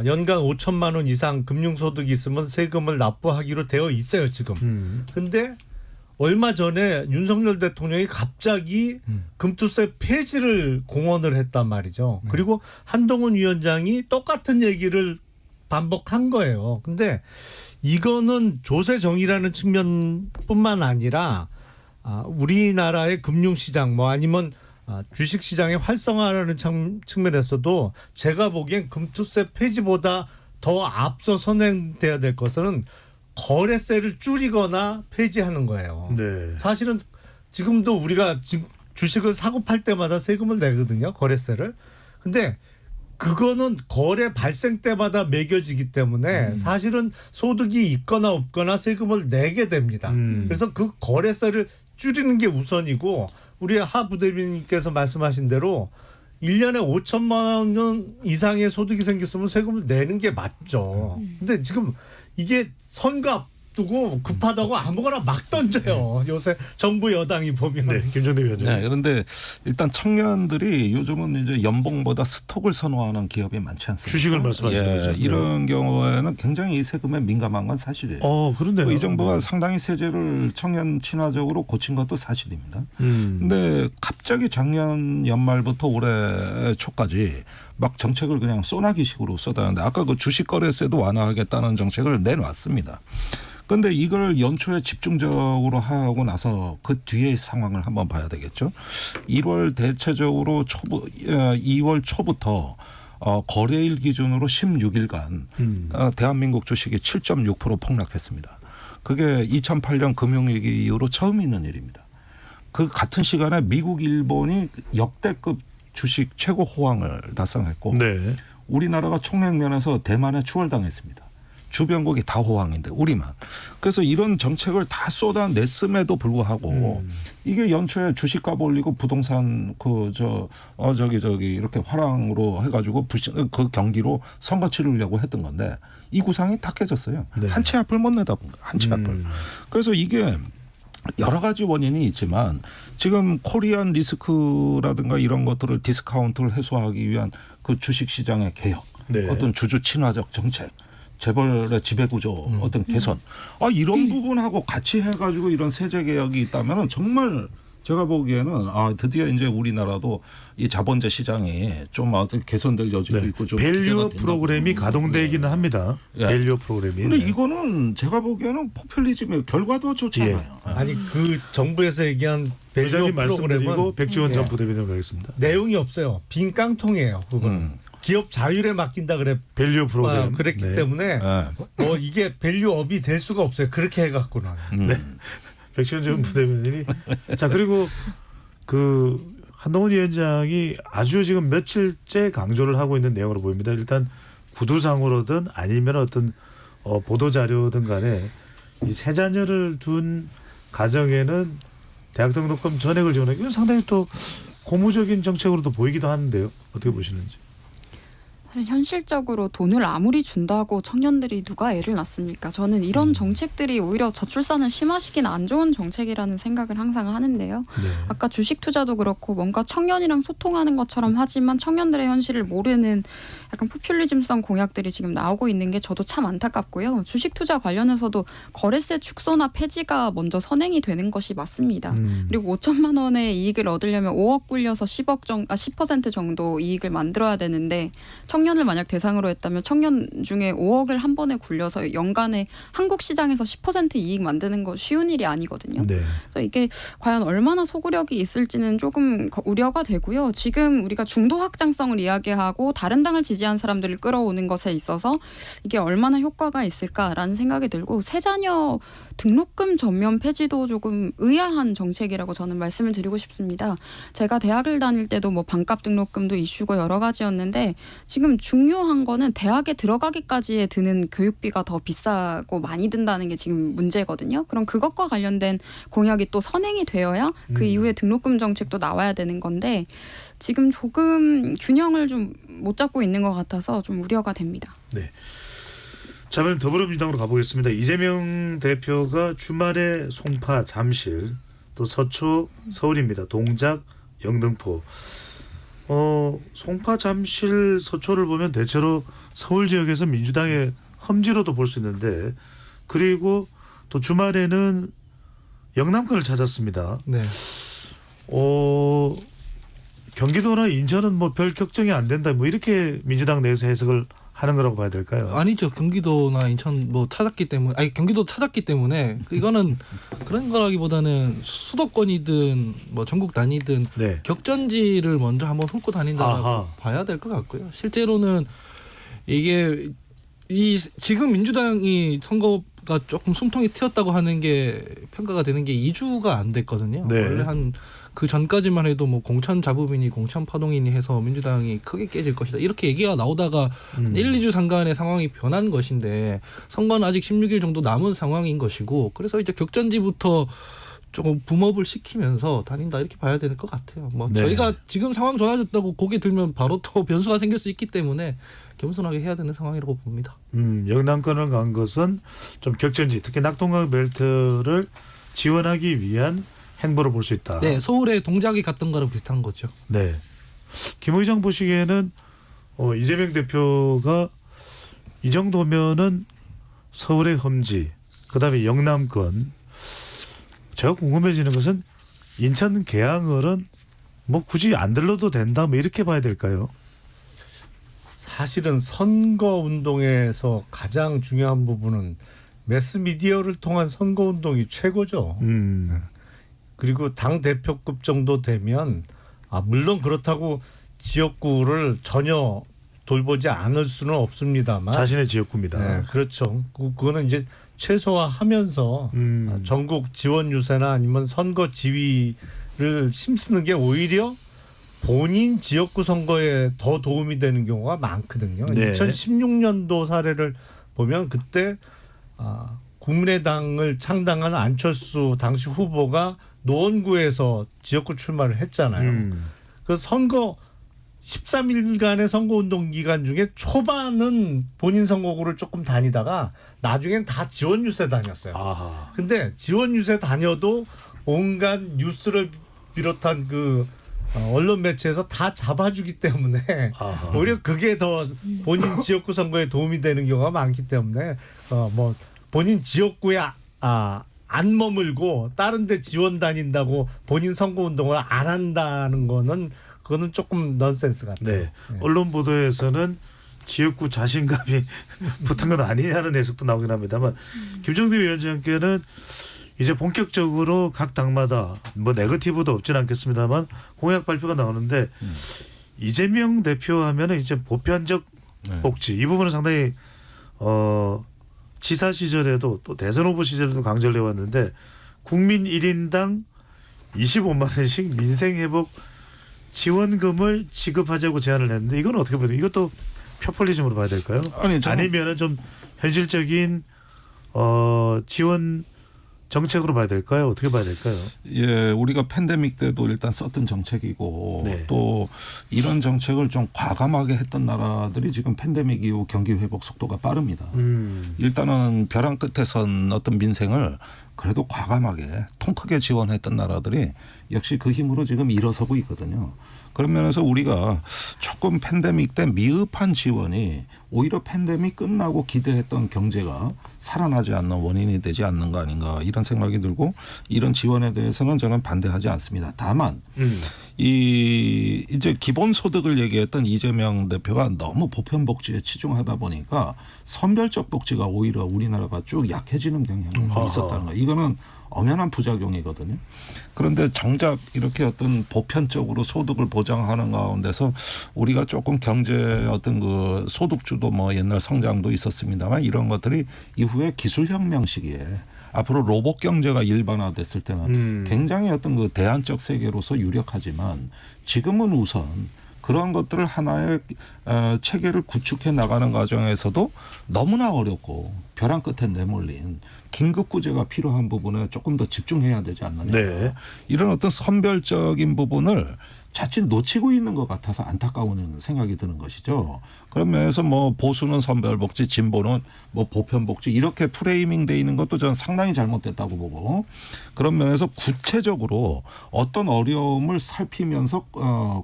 연간 5천만 원 이상 금융소득이 있으면 세금을 납부하기로 되어 있어요 지금. 근데 얼마 전에 윤석열 대통령이 갑자기 금투세 폐지를 공언을 했단 말이죠. 그리고 한동훈 위원장이 똑같은 얘기를 반복한 거예요. 근데 이거는 조세 정의라는 측면뿐만 아니라 우리나라의 금융시장 뭐 아니면 주식시장의 활성화라는 측면에서도 제가 보기엔 금투세 폐지보다 더 앞서 선행돼야 될 것은 거래세를 줄이거나 폐지하는 거예요. 네. 사실은 지금도 우리가 주식을 사고 팔 때마다 세금을 내거든요. 거래세를. 근데 그거는 거래 발생 때마다 매겨지기 때문에 사실은 소득이 있거나 없거나 세금을 내게 됩니다. 그래서 그 거래세를 줄이는 게 우선이고 우리 하 부대변인께서 말씀하신 대로 1년에 5천만 원 이상의 소득이 생겼으면 세금을 내는 게 맞죠. 근데 지금 이게 선거 앞두고 급하다고 아무거나 막 던져요. 요새 정부 여당이 보면. 네, 김정대 위원장. 네, 그런데 일단 청년들이 요즘은 이제 연봉보다 스톡을 선호하는 기업이 많지 않습니까? 주식을 말씀하시는 거죠. 이런 경우에는 굉장히 이 세금에 민감한 건 사실이에요. 그런데요. 이 정부가 상당히 세제를 청년 친화적으로 고친 것도 사실입니다. 근데 갑자기 작년 연말부터 올해 초까지 막 정책을 그냥 소나기식으로 쏟아는데 아까 그 주식 거래세도 완화하겠다는 정책을 내놨습니다. 그런데 이걸 연초에 집중적으로 하고 나서 그 뒤의 상황을 한번 봐야 되겠죠. 1월 대체적으로 2월 초부터 거래일 기준으로 16일간 대한민국 주식이 7.6% 폭락했습니다. 그게 2008년 금융위기 이후로 처음 있는 일입니다. 그 같은 시간에 미국, 일본이 역대급 주식 최고 호황을 달성했고 네. 우리나라가 총액면에서 대만에 추월당했습니다. 주변국이 다 호황인데 우리만. 그래서 이런 정책을 다 쏟아냈음에도 불구하고 이게 연초에 주식값 올리고 부동산 저기 이렇게 화랑으로 해가지고 그 경기로 선거 치르려고 했던 건데 이 구상이 다 깨졌어요. 네. 한 치 앞을 못 내다본 거예요. 한 치 앞을. 그래서 이게 여러 가지 원인이 있지만 지금 코리안 리스크라든가 이런 것들을 디스카운트를 해소하기 위한 그 주식시장의 개혁, 네. 어떤 주주 친화적 정책, 재벌의 지배구조 어떤 개선, 이런 부분하고 같이 해가지고 이런 세제 개혁이 있다면 정말 제가 보기에는 드디어 이제 우리나라도 이 자본재 시장이 좀 개선될 여지도 네. 있고 좀 밸류 프로그램이 가동되기는 합니다. 예. 밸류 프로그램이. 근데 네. 이거는 제가 보기에는 포퓰리즘의 결과도 좋지 예. 않아요. 아니 그 정부에서 얘기한 밸류 의장님 말씀드리고 프로그램은 백지원 전 부대변인 가겠습니다. 내용이 없어요. 빈 깡통이에요. 그거는. 기업 자율에 맡긴다 그래. 밸류 프로그램. 그랬기 네. 때문에 네. 이게 밸류업이 될 수가 없어요. 그렇게 해갖고는. 네. 백지원 전 부대변인이 자 그리고 그 한동훈 위원장이 아주 지금 며칠째 강조를 하고 있는 내용으로 보입니다. 일단 구두상으로든 아니면 어떤 보도 자료든 간에 이 세 자녀를 둔 가정에는 대학 등록금 전액을 지원하기 이건 상당히 또 고무적인 정책으로도 보이기도 하는데요. 어떻게 보시는지. 사실 현실적으로 돈을 아무리 준다고 청년들이 누가 애를 낳습니까? 저는 이런 정책들이 오히려 저출산을 심화시키는 안 좋은 정책이라는 생각을 항상 하는데요. 네. 아까 주식 투자도 그렇고 뭔가 청년이랑 소통하는 것처럼 하지만 청년들의 현실을 모르는 약간 포퓰리즘성 공약들이 지금 나오고 있는 게 저도 참 안타깝고요. 주식 투자 관련해서도 거래세 축소나 폐지가 먼저 선행이 되는 것이 맞습니다. 그리고 5천만 원의 이익을 얻으려면 5억 굴려서 10% 정도 이익을 만들어야 되는데 청년을 만약 대상으로 했다면 청년 중에 5억을 한 번에 굴려서 연간에 한국 시장에서 10% 이익 만드는 거 쉬운 일이 아니거든요. 네. 그래서 이게 과연 얼마나 소구력이 있을지는 조금 우려가 되고요. 지금 우리가 중도 확장성을 이야기하고 다른 당을 지지한 사람들을 끌어오는 것에 있어서 이게 얼마나 효과가 있을까라는 생각이 들고 세자녀 등록금 전면 폐지도 조금 의아한 정책이라고 저는 말씀을 드리고 싶습니다. 제가 대학을 다닐 때도 뭐 반값 등록금도 이슈고 여러 가지였는데 지금 중요한 거는 대학에 들어가기까지에 드는 교육비가 더 비싸고 많이 든다는 게 지금 문제거든요. 그럼 그것과 관련된 공약이 또 선행이 되어야 그 이후에 등록금 정책도 나와야 되는 건데 지금 조금 균형을 좀 못 잡고 있는 것 같아서 좀 우려가 됩니다. 네. 자, 그럼 더불어민주당으로 가보겠습니다. 이재명 대표가 주말에 송파, 잠실, 또 서초, 서울입니다. 동작, 영등포. 송파, 잠실, 서초를 보면 대체로 서울 지역에서 민주당의 험지로도 볼 수 있는데 그리고 또 주말에는 영남권을 찾았습니다. 네. 경기도나 인천은 뭐 별 격정이 안 된다. 뭐 이렇게 민주당 내에서 해석을 하는 거라고 봐야 될까요? 아니죠. 경기도나 인천 뭐 찾았기 때문에 경기도 찾았기 때문에 이거는 그런 거라기보다는 수도권이든 뭐 전국 단위든 네. 격전지를 먼저 한번 훑고 다닌다고 아하. 봐야 될 것 같고요. 실제로는 이게 지금 민주당이 선거 정치가 조금 숨통이 트였다고 하는 게 평가가 되는 게 2주가 안 됐거든요. 네. 원래 한 그 전까지만 해도 뭐 공천 자부민이 공천 파동이니 해서 민주당이 크게 깨질 것이다 이렇게 얘기가 나오다가 1, 2주 상간의 상황이 변한 것인데 선거는 아직 16일 정도 남은 상황인 것이고 그래서 이제 격전지부터 조금 붐업을 시키면서 다닌다 이렇게 봐야 될 것 같아요. 뭐 네. 저희가 지금 상황 좋아졌다고 고개 들면 바로 또 변수가 생길 수 있기 때문에 겸손하게 해야 되는 상황이라고 봅니다. 영남권을 간 것은 좀 격전지 특히 낙동강 벨트를 지원하기 위한 행보를 볼 수 있다. 네, 서울에 동작이 갔던 거랑 비슷한 거죠. 네. 김 의장 보시기에는 이재명 대표가 이 정도면은 서울의 험지, 그다음에 영남권. 제가 궁금해지는 것은 인천 계양을은 뭐 굳이 안 들러도 된다, 뭐 이렇게 봐야 될까요? 사실은 선거 운동에서 가장 중요한 부분은 매스미디어를 통한 선거 운동이 최고죠. 그리고 당 대표급 정도 되면 물론 그렇다고 지역구를 전혀 돌보지 않을 수는 없습니다만 자신의 지역구입니다. 네, 그렇죠. 그거는 이제 최소화하면서 전국 지원 유세나 아니면 선거 지위를 힘쓰는 게 오히려 본인 지역구 선거에 더 도움이 되는 경우가 많거든요. 네. 2016년도 사례를 보면 그때 국민의당을 창당한 안철수 당시 후보가 노원구에서 지역구 출마를 했잖아요. 그 선거 13일간의 선거운동 기간 중에 초반은 본인 선거구를 조금 다니다가 나중엔 다 지원 유세 다녔어요. 아하. 근데 지원 유세 다녀도 온갖 뉴스를 비롯한 그 언론 매체에서 다 잡아주기 때문에 아하. 오히려 그게 더 본인 지역구 선거에 도움이 되는 경우가 많기 때문에 뭐 본인 지역구에 안 머물고 다른 데 지원 다닌다고 본인 선거운동을 안 한다는 거는 그거는 조금 넌센스 같아요. 네. 언론 보도에서는 지역구 자신감이 붙은 건 아니냐는 해석도 나오긴 합니다만 김종대 위원장께는 이제 본격적으로 각 당마다 뭐 네거티브도 없진 않겠습니다만 공약 발표가 나오는데 이재명 대표하면은 이제 보편적 복지 이 부분은 상당히 지사 시절에도 또 대선 후보 시절에도 강조를 해왔는데 국민 1인당 25만 원씩 민생회복 지원금을 지급하자고 제안을 했는데 이건 어떻게 보세요? 이것도 표퓰리즘으로 봐야 될까요? 아니면은 좀 현실적인 지원 정책으로 봐야 될까요? 어떻게 봐야 될까요? 예, 우리가 팬데믹 때도 일단 썼던 정책이고 네. 또 이런 정책을 좀 과감하게 했던 나라들이 지금 팬데믹 이후 경기 회복 속도가 빠릅니다. 일단은 벼랑 끝에 선 어떤 민생을 그래도 과감하게 통 크게 지원했던 나라들이 역시 그 힘으로 지금 일어서고 있거든요. 그런 면에서 우리가 조금 팬데믹 때 미흡한 지원이 오히려 팬데믹 끝나고 기대했던 경제가 살아나지 않는 원인이 되지 않는 거 아닌가 이런 생각이 들고 이런 지원에 대해서는 저는 반대하지 않습니다. 다만 이제 기본소득을 얘기했던 이재명 대표가 너무 보편복지에 치중하다 보니까 선별적 복지가 오히려 우리나라가 쭉 약해지는 경향이 있었다는 거. 이거는 엄연한 부작용이거든요. 그런데 정작 이렇게 어떤 보편적으로 소득을 보장하는 가운데서 우리가 조금 경제 어떤 그 소득주도 뭐 옛날 성장도 있었습니다만 이런 것들이 이후에 기술혁명 시기에 앞으로 로봇 경제가 일반화됐을 때는 굉장히 어떤 그 대안적 세계로서 유력하지만 지금은 우선 그러한 것들을 하나의 체계를 구축해 나가는 과정에서도 너무나 어렵고 벼랑 끝에 내몰린 긴급 구제가 필요한 부분에 조금 더 집중해야 되지 않느냐. 네. 이런 어떤 선별적인 부분을 자칫 놓치고 있는 것 같아서 안타까운 생각이 드는 것이죠. 그런 면에서 뭐 보수는 선별복지, 진보는 뭐 보편복지 이렇게 프레이밍 돼 있는 것도 저는 상당히 잘못됐다고 보고 그런 면에서 구체적으로 어떤 어려움을 살피면서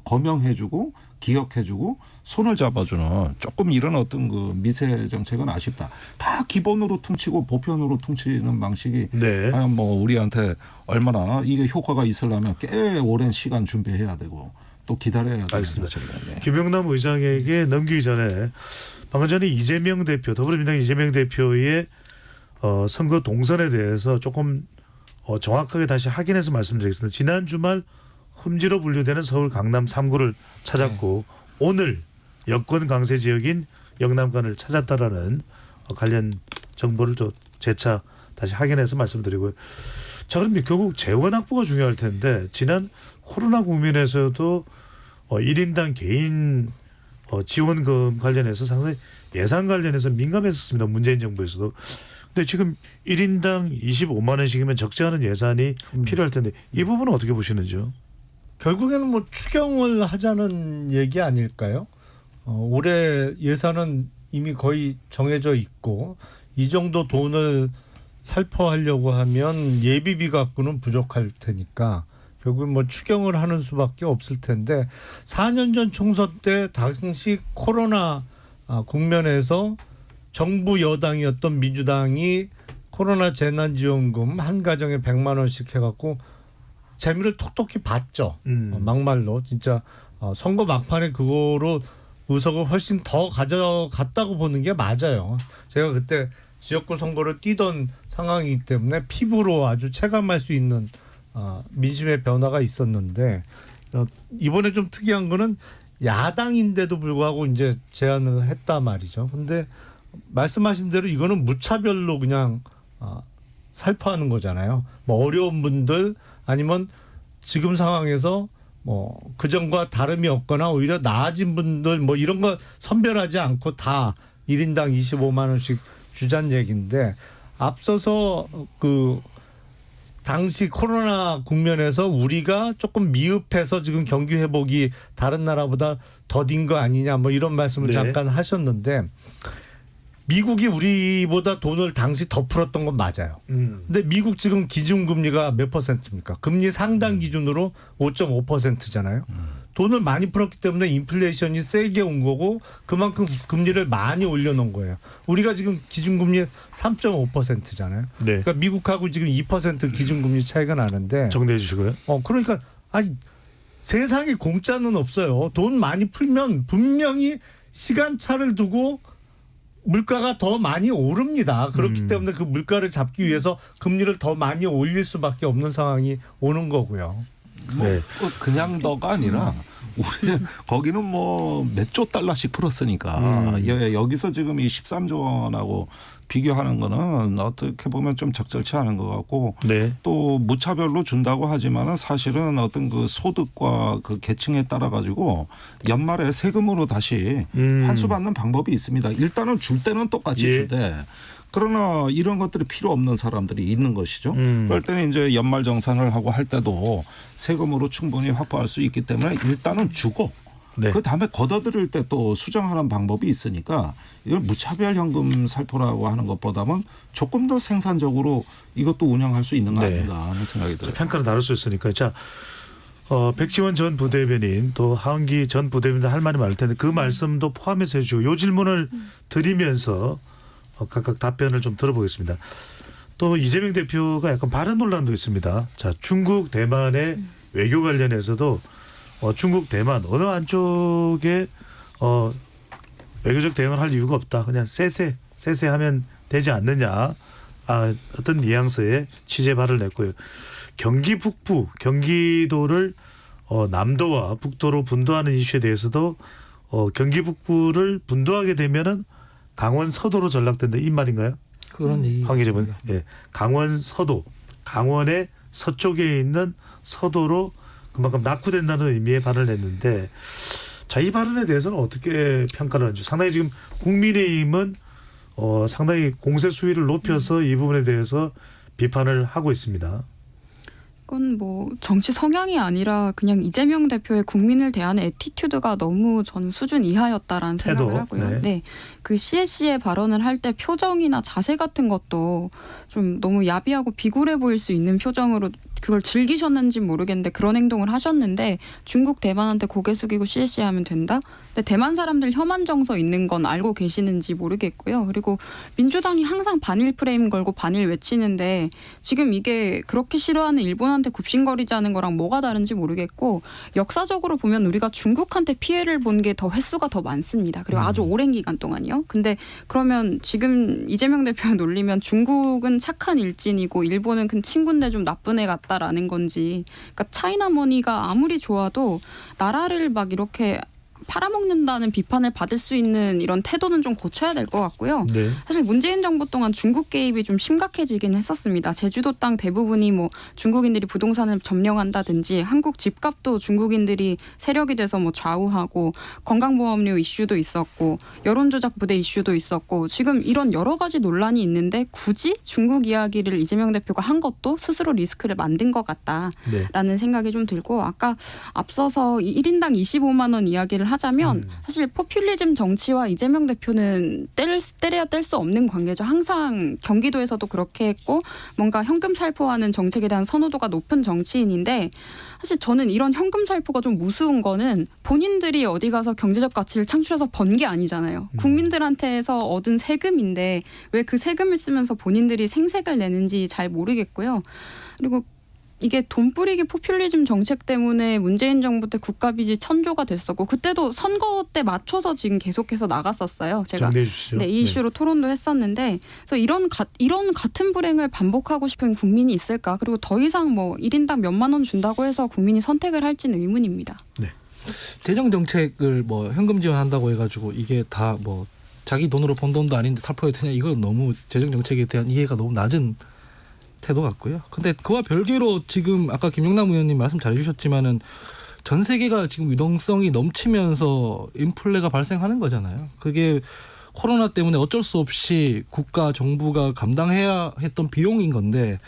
거명해주고 기억해주고 손을 잡아주는 조금 이런 어떤 그 미세 정책은 아쉽다. 다 기본으로 퉁치고 보편으로 퉁치는 방식이 네. 뭐 우리한테 얼마나 이게 효과가 있으려면 꽤 오랜 시간 준비해야 되고 또 기다려야 되는 정책이네. 김영남 의장에게 넘기기 전에 방금 전에 이재명 대표 더불어민주당 이재명 대표의 선거 동선에 대해서 조금 정확하게 다시 확인해서 말씀드리겠습니다. 지난 주말 험지로 분류되는 서울 강남 3구를 찾았고 오늘 여권 강세 지역인 영남권을 찾았다라는 관련 정보를 재차 다시 확인해서 말씀드리고요. 자, 그럼 결국 재원 확보가 중요할 텐데 지난 코로나 국면에서도 1인당 개인 지원금 관련해서 상당히 예산 관련해서 민감했었습니다. 문재인 정부에서도. 근데 지금 1인당 25만 원씩이면 적지 않은 예산이 필요할 텐데 이 부분은 어떻게 보시는지요? 결국에는 뭐 추경을 하자는 얘기 아닐까요? 올해 예산은 이미 거의 정해져 있고 이 정도 돈을 살포하려고 하면 예비비 갖고는 부족할 테니까 결국 뭐 추경을 하는 수밖에 없을 텐데 4년 전 총선 때 당시 코로나 국면에서 정부 여당이었던 민주당이 코로나 재난지원금 한 가정에 100만 원씩 해갖고 재미를 톡톡히 봤죠. 막말로 진짜 선거 막판에 그거로 의석을 훨씬 더 가져갔다고 보는 게 맞아요. 제가 그때 지역구 선거를 뛰던 상황이기 때문에 피부로 아주 체감할 수 있는 민심의 변화가 있었는데 이번에 좀 특이한 거는 야당인데도 불구하고 이제 제안을 했단 말이죠. 근데 말씀하신 대로 이거는 무차별로 그냥 살포하는 거잖아요. 뭐 어려운 분들 아니면 지금 상황에서 뭐 그전과 다름이 없거나 오히려 나아진 분들 뭐 이런 거 선별하지 않고 다 1인당 25만 원씩 주자는 얘기인데 앞서서 그 당시 코로나 국면에서 우리가 조금 미흡해서 지금 경기 회복이 다른 나라보다 더딘 거 아니냐 뭐 이런 말씀을 네. 잠깐 하셨는데 미국이 우리보다 돈을 당시 더 풀었던 건 맞아요. 근데 미국 지금 기준금리가 몇 퍼센트입니까? 금리 상당 기준으로 5.5%잖아요. 돈을 많이 풀었기 때문에 인플레이션이 세게 온 거고 그만큼 금리를 많이 올려놓은 거예요. 우리가 지금 기준금리 3.5%잖아요. 네. 그러니까 미국하고 지금 2% 기준금리 차이가 나는데 정리해 주시고요. 그러니까 아니 세상에 공짜는 없어요. 돈 많이 풀면 분명히 시간차를 두고 물가가 더 많이 오릅니다. 그렇기 때문에 그 물가를 잡기 위해서 금리를 더 많이 올릴 수밖에 없는 상황이 오는 거고요. 뭐 네. 그냥 너가 아니라 우리 거기는 뭐 몇 조 달러씩 풀었으니까 여기서 지금 이 13조 원하고 비교하는 거는 어떻게 보면 좀 적절치 않은 것 같고 네. 또 무차별로 준다고 하지만은 사실은 어떤 그 소득과 그 계층에 따라 가지고 연말에 세금으로 다시 환수받는 방법이 있습니다. 일단은 줄 때는 똑같이 예. 주되 그러나 이런 것들이 필요 없는 사람들이 있는 것이죠. 그럴 때는 이제 연말 정산을 하고 할 때도 세금으로 충분히 확보할 수 있기 때문에 일단은 주고 네. 그 다음에 걷어들일 때 또 수정하는 방법이 있으니까 이걸 무차별 현금 살포라고 하는 것보다는 조금 더 생산적으로 이것도 운영할 수 있는 거 네. 아닌가 하는 생각이 들어요. 평가를 다룰 수 있으니까. 자, 백지원 전 부대변인 또 하은기 전 부대변인 할 말이 많을 텐데 그 말씀도 포함해서 해주고 요 질문을 드리면서 각각 답변을 좀 들어보겠습니다. 또 이재명 대표가 약간 발언 논란도 있습니다. 자, 중국 대만의 외교 관련해서도 중국 대만 어느 한쪽에 외교적 대응을 할 이유가 없다. 그냥 세세하면 되지 않느냐. 어떤 뉘앙스의 취재 발을 냈고요. 경기 북부, 경기도를 남도와 북도로 분도하는 이슈에 대해서도 경기 북부를 분도하게 되면은 강원 서도로 전락된다. 이 말인가요? 그런 얘기. 황기재분. 예. 강원 서도, 강원의 서쪽에 있는 서도로 그만큼 낙후된다는 의미의 발언을 했는데 자, 이 발언에 대해서는 어떻게 평가를 하는지 상당히 지금 국민의힘은 상당히 공세 수위를 높여서 이 부분에 대해서 비판을 하고 있습니다. 이건 뭐 정치 성향이 아니라 그냥 이재명 대표의 국민을 대하는 애티튜드가 너무 저는 수준 이하였다라는 태도, 생각을 하고요. 네. 네. 그 CS의 발언을 할 때 표정이나 자세 같은 것도 좀 너무 야비하고 비굴해 보일 수 있는 표정으로 그걸 즐기셨는지 모르겠는데 그런 행동을 하셨는데 중국 대만한테 고개 숙이고 CSC 하면 된다? 근데 대만 사람들 혐한 정서 있는 건 알고 계시는지 모르겠고요. 그리고 민주당이 항상 반일 프레임 걸고 반일 외치는데 지금 이게 그렇게 싫어하는 일본한테 굽신거리자는 거랑 뭐가 다른지 모르겠고 역사적으로 보면 우리가 중국한테 피해를 본 게 더 횟수가 더 많습니다. 그리고 아주 오랜 기간 동안이요. 근데 그러면 지금 이재명 대표가 놀리면 중국은 착한 일진이고 일본은 그 친구인데 좀 나쁜 애 같다라는 건지 그러니까 차이나 머니가 아무리 좋아도 나라를 막 이렇게 팔아먹는다는 비판을 받을 수 있는 이런 태도는 좀 고쳐야 될 것 같고요. 네. 사실 문재인 정부 동안 중국 개입이 좀 심각해지긴 했었습니다. 제주도 땅 대부분이 뭐 중국인들이 부동산을 점령한다든지 한국 집값도 중국인들이 세력이 돼서 뭐 좌우하고 건강보험료 이슈도 있었고 여론조작 부대 이슈도 있었고 지금 이런 여러 가지 논란이 있는데 굳이 중국 이야기를 이재명 대표가 한 것도 스스로 리스크를 만든 것 같다라는 생각이 좀 들고 아까 앞서서 1인당 25만 원 이야기를 하자면 사실 포퓰리즘 정치와 이재명 대표는 때려야 뗄 수 없는 관계죠. 항상 경기도에서도 그렇게 했고 뭔가 현금 살포하는 정책에 대한 선호도가 높은 정치인인데 사실 저는 이런 현금 살포가 좀 무서운 거는 본인들이 어디 가서 경제적 가치를 창출해서 번 게 아니잖아요. 국민들한테서 얻은 세금인데 왜 그 세금을 쓰면서 본인들이 생색을 내는지 잘 모르겠고요. 그리고 이게 돈 뿌리기 포퓰리즘 정책 때문에 문재인 정부 때 국가빚이 1,000조가 됐었고 그때도 선거 때 맞춰서 지금 계속해서 나갔었어요. 제가 정리해 주시죠. 네, 이 이슈로 토론도 했었는데 그래서 이런 같은 불행을 반복하고 싶은 국민이 있을까? 그리고 더 이상 뭐 1인당 몇만 원 준다고 해서 국민이 선택을 할지는 의문입니다. 재정 정책을 뭐 현금 지원한다고 해가지고 이게 다 뭐 자기 돈으로 번 돈도 아닌데 살포해도 되냐 이건 너무 재정 정책에 대한 이해가 너무 낮은 태도 같고요. 근데 그와 별개로 지금 아까 김영남 의원님 말씀 잘해주셨지만은 전 세계가 지금 유동성이 넘치면서 인플레가 발생하는 거잖아요. 그게 코로나 때문에 어쩔 수 없이 국가 정부가 감당해야 했던 비용인 건데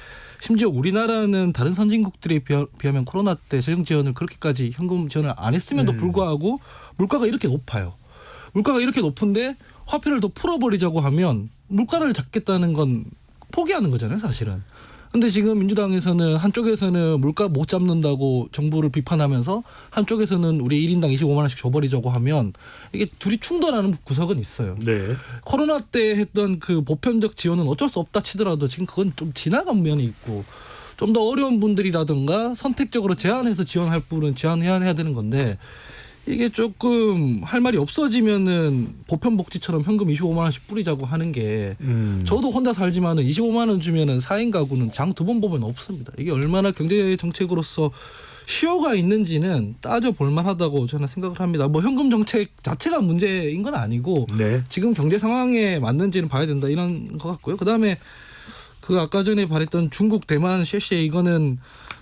심지어 우리나라는 다른 선진국들에 비하면 코로나 때 재정 지원을 그렇게까지 현금 지원을 안 했음에도 불구하고 물가가 이렇게 높아요. 물가가 이렇게 높은데 화폐를 더 풀어버리자고 하면 물가를 잡겠다는 건 포기하는 거잖아요, 사실은. 근데 지금 민주당에서는 한쪽에서는 물가 못 잡는다고 정부를 비판하면서 한쪽에서는 우리 1인당 25만 원씩 줘버리자고 하면 이게 둘이 충돌하는 구석은 있어요. 네. 코로나 때 했던 그 보편적 지원은 어쩔 수 없다 치더라도 지금 그건 좀 지나간 면이 있고 좀 더 어려운 분들이라든가 선택적으로 제한해서 지원할 분은 제한해야 되는 건데 이게 조금 할 말이 없어지면은 보편복지처럼 현금 25만 원씩 뿌리자고 하는 게 저도 혼자 살지만은 25만 원 주면은 4인 가구는 장 2번 보면 없습니다. 이게 얼마나 경제 정책으로서 시효가 있는지는 따져볼 만하다고 저는 생각을 합니다. 뭐 현금 정책 자체가 문제인 건 아니고 네. 지금 경제 상황에 맞는지는 봐야 된다 이런 것 같고요. 그다음에 그 아까 전에 말했던 중국 대만 쉐쉐 이거는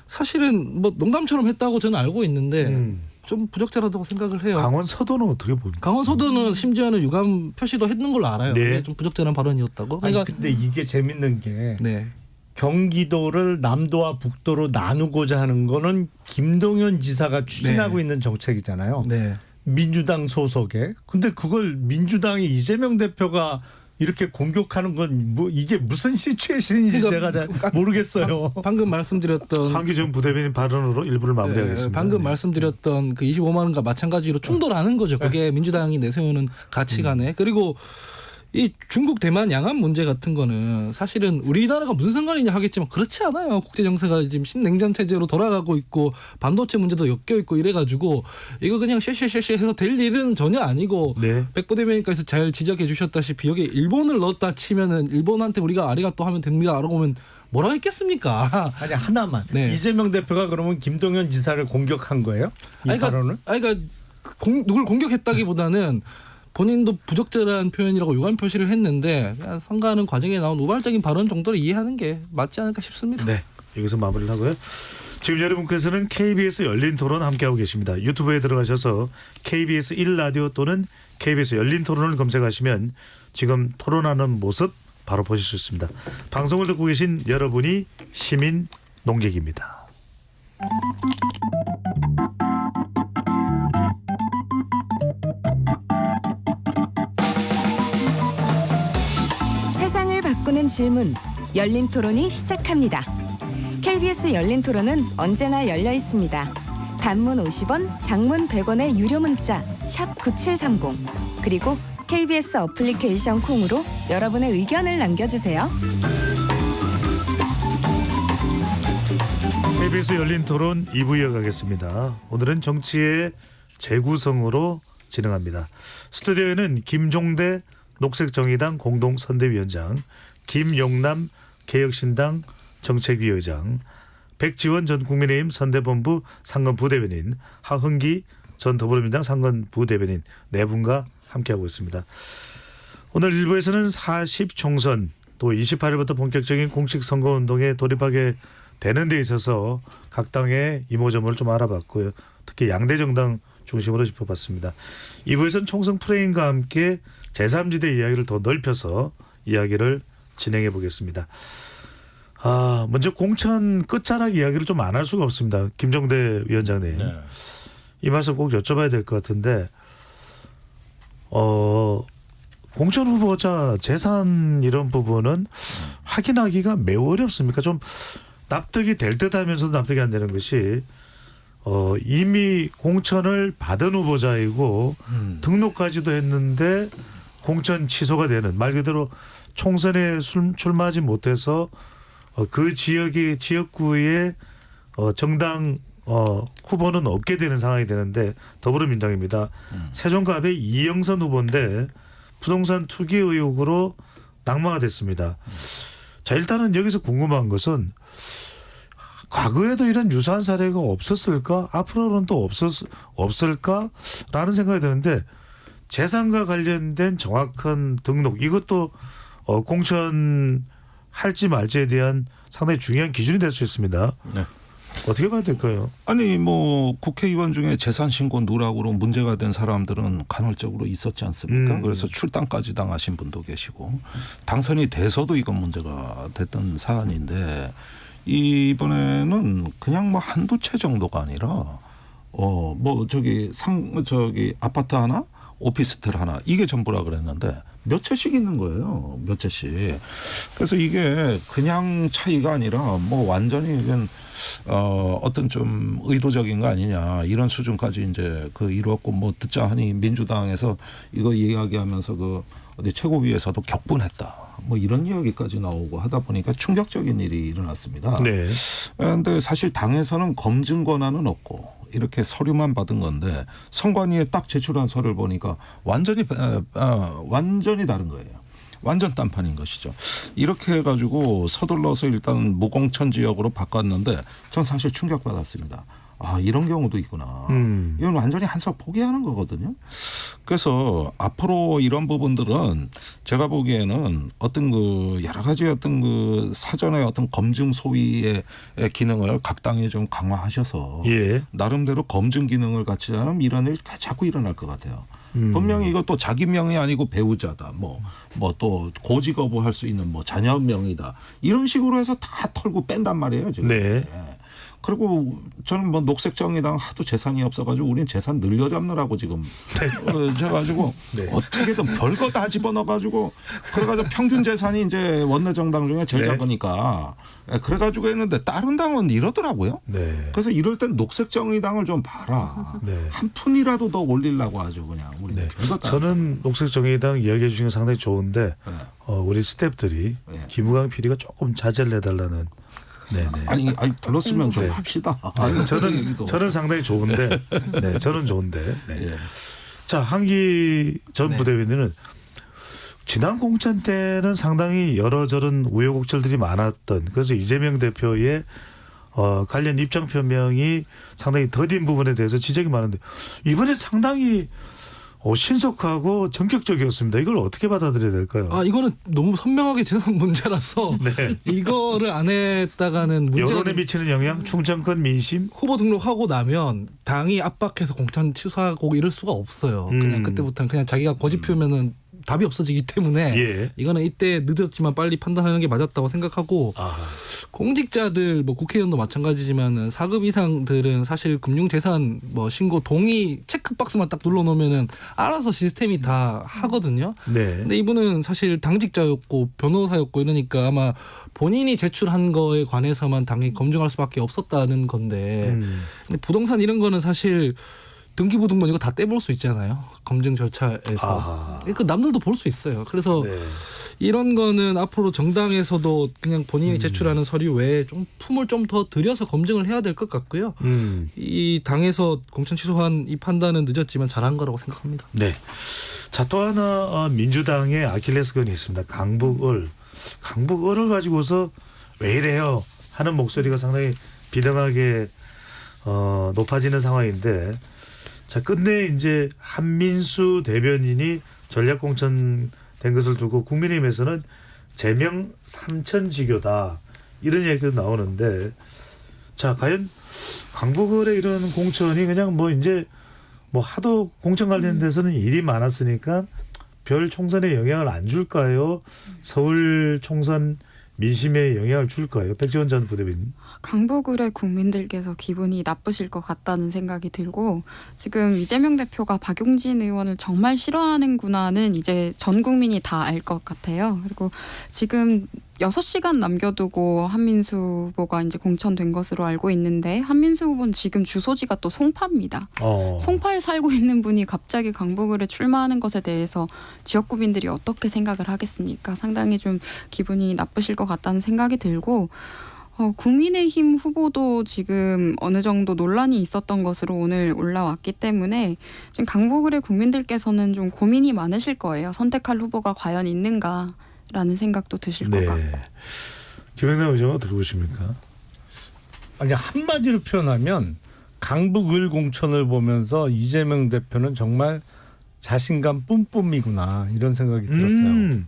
사실은 뭐 농담처럼 했다고 저는 알고 있는데 좀 부적절하다고 생각을 해요. 강원 서도는 어떻게 봅니까? 강원 서도는 심지어는 유감 표시도 했는 걸로 알아요. 네. 좀 부적절한 발언이었다고. 아니 그러니까 근데 이게 재밌는 게 네. 경기도를 남도와 북도로 나누고자 하는 거는 김동연 지사가 추진하고 있는 정책이잖아요. 네. 민주당 소속에. 근데 그걸 민주당이 이재명 대표가 이렇게 공격하는 건 뭐 이게 무슨 시츄에이션인지 그러니까 제가 잘 모르겠어요. 방금 말씀드렸던 한기정 부대변인 발언으로 일부를 마무리하겠습니다. 방금 네. 말씀드렸던 그 25만 원과 마찬가지로 충돌하는 거죠. 그게 민주당이 내세우는 가치관에. 그리고 이 중국 대만 양안 문제 같은 거는 사실은 우리나라가 무슨 상관이냐 하겠지만 그렇지 않아요. 국제 정세가 지금 신냉전 체제로 돌아가고 있고 반도체 문제도 엮여 있고 이래가지고 이거 그냥 쉐쉐쉐쉐 해서 될 일은 전혀 아니고 네. 백보대변인께서 잘 지적해 주셨다시피 여기 일본을 넣었다 치면은 일본한테 우리가 아리가또 하면 됩니다. 라고 하면 뭐라 했겠습니까? 아니 하나만. 네. 이재명 대표가 그러면 김동연 지사를 공격한 거예요? 이 발언을? 그러니까 누굴 공격했다기보다는 본인도 부적절한 표현이라고 유감 표시를 했는데 그냥 선거하는 과정에 나온 우발적인 발언 정도를 이해하는 게 맞지 않을까 싶습니다. 네. 여기서 마무리를 하고요. 지금 여러분께서는 KBS 열린 토론 함께하고 계십니다. 유튜브에 들어가셔서 KBS 1라디오 또는 KBS 열린 토론을 검색하시면 지금 토론하는 모습 바로 보실 수 있습니다. 방송을 듣고 계신 여러분이 시민 농객입니다. 세상을 바꾸는 질문 열린 토론이 시작합니다. KBS 열린 토론은 언제나 열려 있습니다. 단문 50원, 장문 100원의 유료 문자 샵 9730 그리고 KBS 어플리케이션 콩으로 여러분의 의견을 남겨주세요. KBS 열린 토론 2부 이어가겠습니다. 오늘은 정치의 재구성으로 진행합니다. 스튜디오에는 김종대 녹색정의당 공동선대위원장, 김용남 개혁신당 정책위의장, 백지원 전 국민의힘 선대본부 상근부대변인, 하흥기 전 더불어민주당 상근 부대변인 네 분과 함께하고 있습니다. 오늘 1부에서는 40 총선 또 28일부터 본격적인 공식 선거운동에 돌입하게 되는 데 있어서 각 당의 이모저모를 좀 알아봤고요. 특히 양대 정당 중심으로 짚어봤습니다. 2부에서는 총선 프레임과 함께 제3지대 이야기를 더 넓혀서 이야기를 진행해 보겠습니다. 먼저 공천 끝자락 이야기를 좀 안 할 수가 없습니다. 김종대 위원장님. 네. 이 말씀 꼭 여쭤봐야 될 것 같은데 공천 후보자 재산 이런 부분은 확인하기가 매우 어렵습니까? 좀 납득이 될 듯하면서도 납득이 안 되는 것이 이미 공천을 받은 후보자이고 등록까지도 했는데 공천 취소가 되는 말 그대로 총선에 출마하지 못해서 그 지역구에 정당 후보는 없게 되는 상황이 되는데 더불어민주당입니다. 세종갑의 이영선 후보인데 부동산 투기 의혹으로 낙마가 됐습니다. 자, 일단은 여기서 궁금한 것은 과거에도 이런 유사한 사례가 없었을까? 앞으로는 또 없을까라는 생각이 드는데 재산과 관련된 정확한 등록 이것도 공천 할지 말지에 대한 상당히 중요한 기준이 될 수 있습니다. 네. 어떻게 봐야 될까요? 아니 뭐 국회의원 중에 재산 신고 누락으로 문제가 된 사람들은 간헐적으로 있었지 않습니까? 그래서 출당까지 당하신 분도 계시고 당선이 돼서도 이건 문제가 됐던 사안인데 이번에는 그냥 뭐 한두 채 정도가 아니라 뭐 저기 아파트 하나 오피스텔 하나 이게 전부라 그랬는데 몇 채씩 있는 거예요. 몇 채씩. 그래서 이게 그냥 차이가 아니라 뭐 완전히 이건 어떤 좀 의도적인 거 아니냐 이런 수준까지 이제 이루었고 뭐 듣자 하니 민주당에서 이거 이야기하면서 어디 최고위에서도 격분했다. 뭐 이런 이야기까지 나오고 하다 보니까 충격적인 일이 일어났습니다. 네. 그런데 사실 당에서는 검증 권한은 없고 이렇게 서류만 받은 건데 선관위에 딱 제출한 서류를 보니까 완전히 다른 거예요. 완전 딴판인 것이죠. 이렇게 해가지고 서둘러서 일단 무공천 지역으로 바꿨는데 전 사실 충격받았습니다. 이런 경우도 있구나. 이건 완전히 한석 포기하는 거거든요. 그래서 앞으로 이런 부분들은 제가 보기에는 어떤 여러 가지 어떤 사전의 어떤 검증 소위의 기능을 각 당이 좀 강화하셔서 나름대로 검증 기능을 갖추지 않으면 이런 일이 자꾸 일어날 것 같아요. 분명히 이것도 자기 명이 아니고 배우자다. 뭐 또 고지 거부할 수 있는 뭐 자녀 명이다. 이런 식으로 해서 다 털고 뺀단 말이에요. 지금. 네. 그리고 저는 뭐 녹색정의당 하도 재산이 없어가지고 우린 재산 늘려잡느라고 지금 해가지고 어떻게든 별거 다 집어넣어가지고 그래가지고 평균 재산이 이제 원내정당 중에 제일 작으니까 그래가지고 했는데 다른 당은 이러더라고요. 그래서 이럴 땐 녹색정의당을 좀 봐라. 한 푼이라도 더 올리려고 하죠 그냥. 우리는 저는 녹색정의당 이야기해 주신 게 상당히 좋은데 우리 스태프들이 김우강 PD가 조금 자제를 해달라는. 네네. 아니 불렀으면 좀 합시다. 아니, 저는 상당히 좋은데, 저는 좋은데. 자, 한기 전 부대변인은 지난 공천 때는 상당히 여러저런 우여곡절들이 많았던 그래서 이재명 대표의 관련 입장 표명이 상당히 더딘 부분에 대해서 지적이 많은데 이번에 상당히 신속하고 전격적이었습니다. 이걸 어떻게 받아들여야 될까요? 이거는 너무 선명하게 재산 문제라서 이거를 안 했다가는 문제가 여론에 미치는 영향, 충청권 민심 후보 등록하고 나면 당이 압박해서 공천 취소하고 이럴 수가 없어요. 그냥 그때부터는 그냥 자기가 고집 피우면은 답이 없어지기 때문에 이거는 이때 늦었지만 빨리 판단하는 게 맞았다고 생각하고 공직자들 뭐 국회의원도 마찬가지지만은 4급 이상들은 사실 금융재산 뭐 신고 동의 체크박스만 딱 눌러놓으면은 알아서 시스템이 다 하거든요. 근데 이분은 사실 당직자였고 변호사였고 이러니까 아마 본인이 제출한 거에 관해서만 당연히 검증할 수밖에 없었다는 건데 근데 부동산 이런 거는 사실 등기부등본 이거 다 떼볼 수 있잖아요. 검증 절차에서. 그 남들도 볼 수 있어요. 그래서 이런 거는 앞으로 정당에서도 그냥 본인이 제출하는 서류 외에 좀 품을 좀 더 들여서 검증을 해야 될 것 같고요. 이 당에서 공천 취소한 이 판단은 늦었지만 잘한 거라고 생각합니다. 네. 자, 또 하나 민주당의 아킬레스건이 있습니다. 강북을 가지고서 왜 이래요 하는 목소리가 상당히 비등하게 높아지는 상황인데 자, 끝내 이제 한민수 대변인이 전략공천 된 것을 두고 국민의힘에서는 제명 삼천지교다 이런 얘기가 나오는데, 자, 과연 강북을의 이런 공천이 그냥 뭐 이제 뭐 하도 공천 관련 데서는 일이 많았으니까 별 총선에 영향을 안 줄까요? 서울 총선 민심에 영향을 줄까요? 백지원 전 부대변인. 강북을의 국민들께서 기분이 나쁘실 것 같다는 생각이 들고, 지금 이재명 대표가 박용진 의원을 정말 싫어하는구나는 이제 전 국민이 다 알 것 같아요. 그리고 지금 6시간 남겨두고 한민수 후보가 이제 공천된 것으로 알고 있는데, 한민수 후보는 지금 주소지가 또 송파입니다. 송파에 살고 있는 분이 갑자기 강북을에 출마하는 것에 대해서 지역 구민들이 어떻게 생각을 하겠습니까? 상당히 좀 기분이 나쁘실 것 같다는 생각이 들고, 국민의힘 후보도 지금 어느 정도 논란이 있었던 것으로 오늘 올라왔기 때문에 지금 강북을의 국민들께서는 좀 고민이 많으실 거예요. 선택할 후보가 과연 있는가라는 생각도 드실 것 같고. 김영남 의원은 어떻게 보십니까? 아니, 한마디로 표현하면 강북을 공천을 보면서 이재명 대표는 정말 자신감 뿜뿜이구나 이런 생각이 들었어요.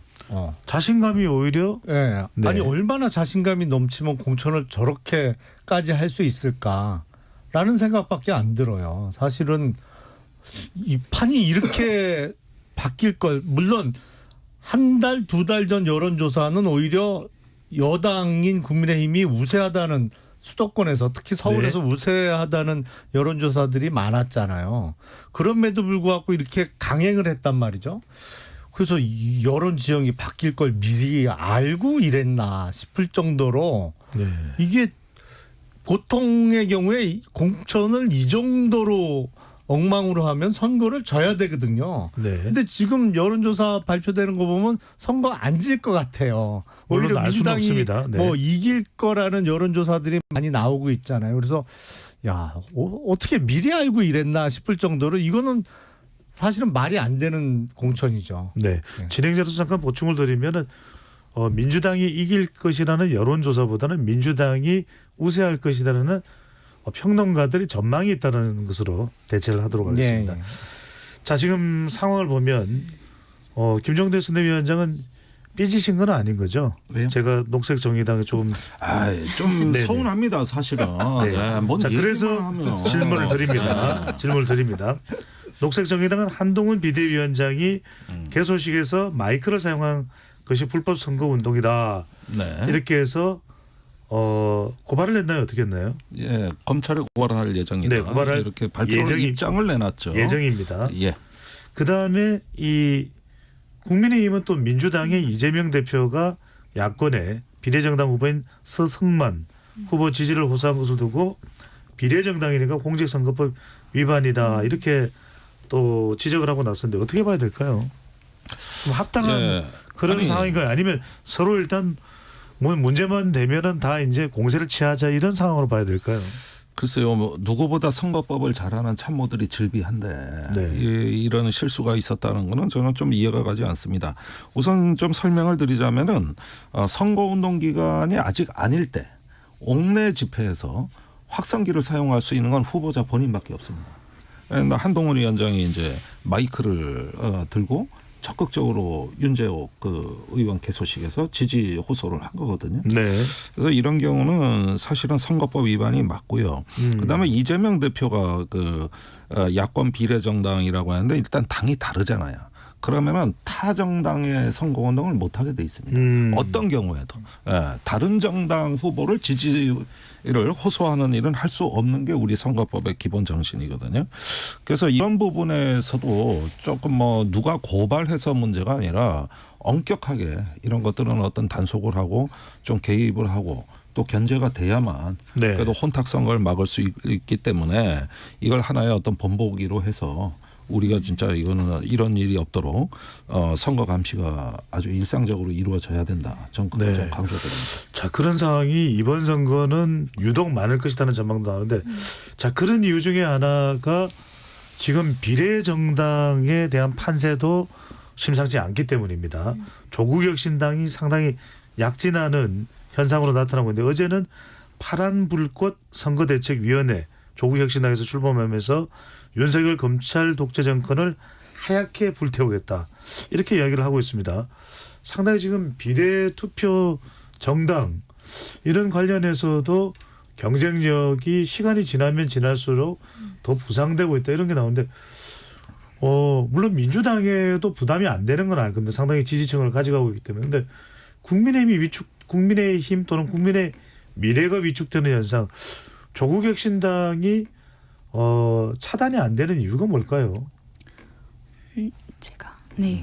자신감이 오히려 네. 네. 아니, 얼마나 자신감이 넘치면 공천을 저렇게까지 할 수 있을까라는 생각밖에 안 들어요. 사실은 이 판이 이렇게 바뀔 걸, 물론 한 달, 2달 전 여론조사는 오히려 여당인 국민의힘이 우세하다는, 수도권에서 특히 서울에서 네. 우세하다는 여론조사들이 많았잖아요. 그럼에도 불구하고 이렇게 강행을 했단 말이죠. 그래서 이 여론 지형이 바뀔 걸 미리 알고 이랬나 싶을 정도로 네. 이게 보통의 경우에 공천을 이 정도로 엉망으로 하면 선거를 져야 되거든요. 네. 근데 지금 여론조사 발표되는 거 보면 선거 안 질 것 같아요. 물론 오히려 알 수는 민주당이 없습니다. 네. 뭐 이길 거라는 여론조사들이 많이 나오고 있잖아요. 그래서 야, 어떻게 미리 알고 이랬나 싶을 정도로 이거는 사실은 말이 안 되는 공천이죠. 네. 진행자로서 잠깐 보충을 드리면은 민주당이 이길 것이라는 여론조사보다는 민주당이 우세할 것이라는 평론가들이 전망이 있다는 것으로 대체를 하도록 하겠습니다. 예. 자, 지금 상황을 보면 김종대 선대위원장은 삐지신 건 아닌 거죠? 왜요? 제가 녹색정의당에 좀 좀 네네. 서운합니다, 사실은. 네. 네, 뭔 자, 그래서 얘기만 하면. 질문을 드립니다. 질문을 드립니다. 녹색정의당은 한동훈 비대위원장이 개소식에서 마이크를 사용한 것이 불법 선거운동이다. 네. 이렇게 해서 고발을 했나요? 어떻게 했나요? 예, 검찰에 고발할 예정이다. 네, 고발할 이렇게 발표 예정이- 입장을 내놨죠. 예정입니다. 예. 그다음에 이 국민의힘은 또 민주당의 이재명 대표가 야권의 비례정당 후보인 서성만 후보 지지를 호소한 것을 두고 비례정당이니까 공직선거법 위반이다 이렇게 또 지적을 하고 나섰는데 어떻게 봐야 될까요? 좀 합당한 예. 그런 아니, 상황인가요? 아니면 서로 일단 뭐 문제만 되면은 다 이제 공세를 취하자 이런 상황으로 봐야 될까요? 글쎄요, 뭐 누구보다 선거법을 잘하는 참모들이 즐비한데 네. 이런 실수가 있었다는 거는 저는 좀 이해가 가지 않습니다. 우선 좀 설명을 드리자면은 선거운동 기간이 아직 아닐 때 옥내 집회에서 확성기를 사용할 수 있는 건 후보자 본인밖에 없습니다. 한동훈 위원장이 이제 마이크를 들고 적극적으로 윤재옥 그 의원 개소식에서 지지 호소를 한 거거든요. 네. 그래서 이런 경우는 사실은 선거법 위반이 맞고요. 그다음에 이재명 대표가 그 야권 비례정당이라고 하는데 일단 당이 다르잖아요. 그러면은 타 정당의 선거운동을 못 하게 돼 있습니다. 어떤 경우에도 다른 정당 후보를 지지를 호소하는 일은 할 수 없는 게 우리 선거법의 기본 정신이거든요. 그래서 이런 부분에서도 조금 뭐 누가 고발해서 문제가 아니라 엄격하게 이런 것들은 어떤 단속을 하고 좀 개입을 하고 또 견제가 돼야만 네. 그래도 혼탁 선거를 막을 수 있기 때문에 이걸 하나의 어떤 본보기로 해서 우리가 진짜 이거는 이런 일이 없도록 선거 감시가 아주 일상적으로 이루어져야 된다. 저는 그걸 네. 좀 강조드립니다. 자, 그런 상황이 이번 선거는 유독 많을 것이라는 전망도 나오는데 자, 그런 이유 중에 하나가 지금 비례정당에 대한 판세도 심상치 않기 때문입니다. 조국혁신당이 상당히 약진하는 현상으로 나타나고 있는데 어제는 파란불꽃 선거대책위원회 조국혁신당에서 출범하면서 윤석열 검찰 독재 정권을 하얗게 불태우겠다. 이렇게 이야기를 하고 있습니다. 상당히 지금 비례투표 정당 이런 관련해서도 경쟁력이 시간이 지나면 지날수록 더 부상되고 있다 이런 게 나오는데 물론 민주당에도 부담이 안 되는 건 알 겁니다. 상당히 지지층을 가져가고 있기 때문에. 근데 국민의힘 또는 국민의 미래가 위축되는 현상, 조국 혁신당이 차단이 안 되는 이유가 뭘까요?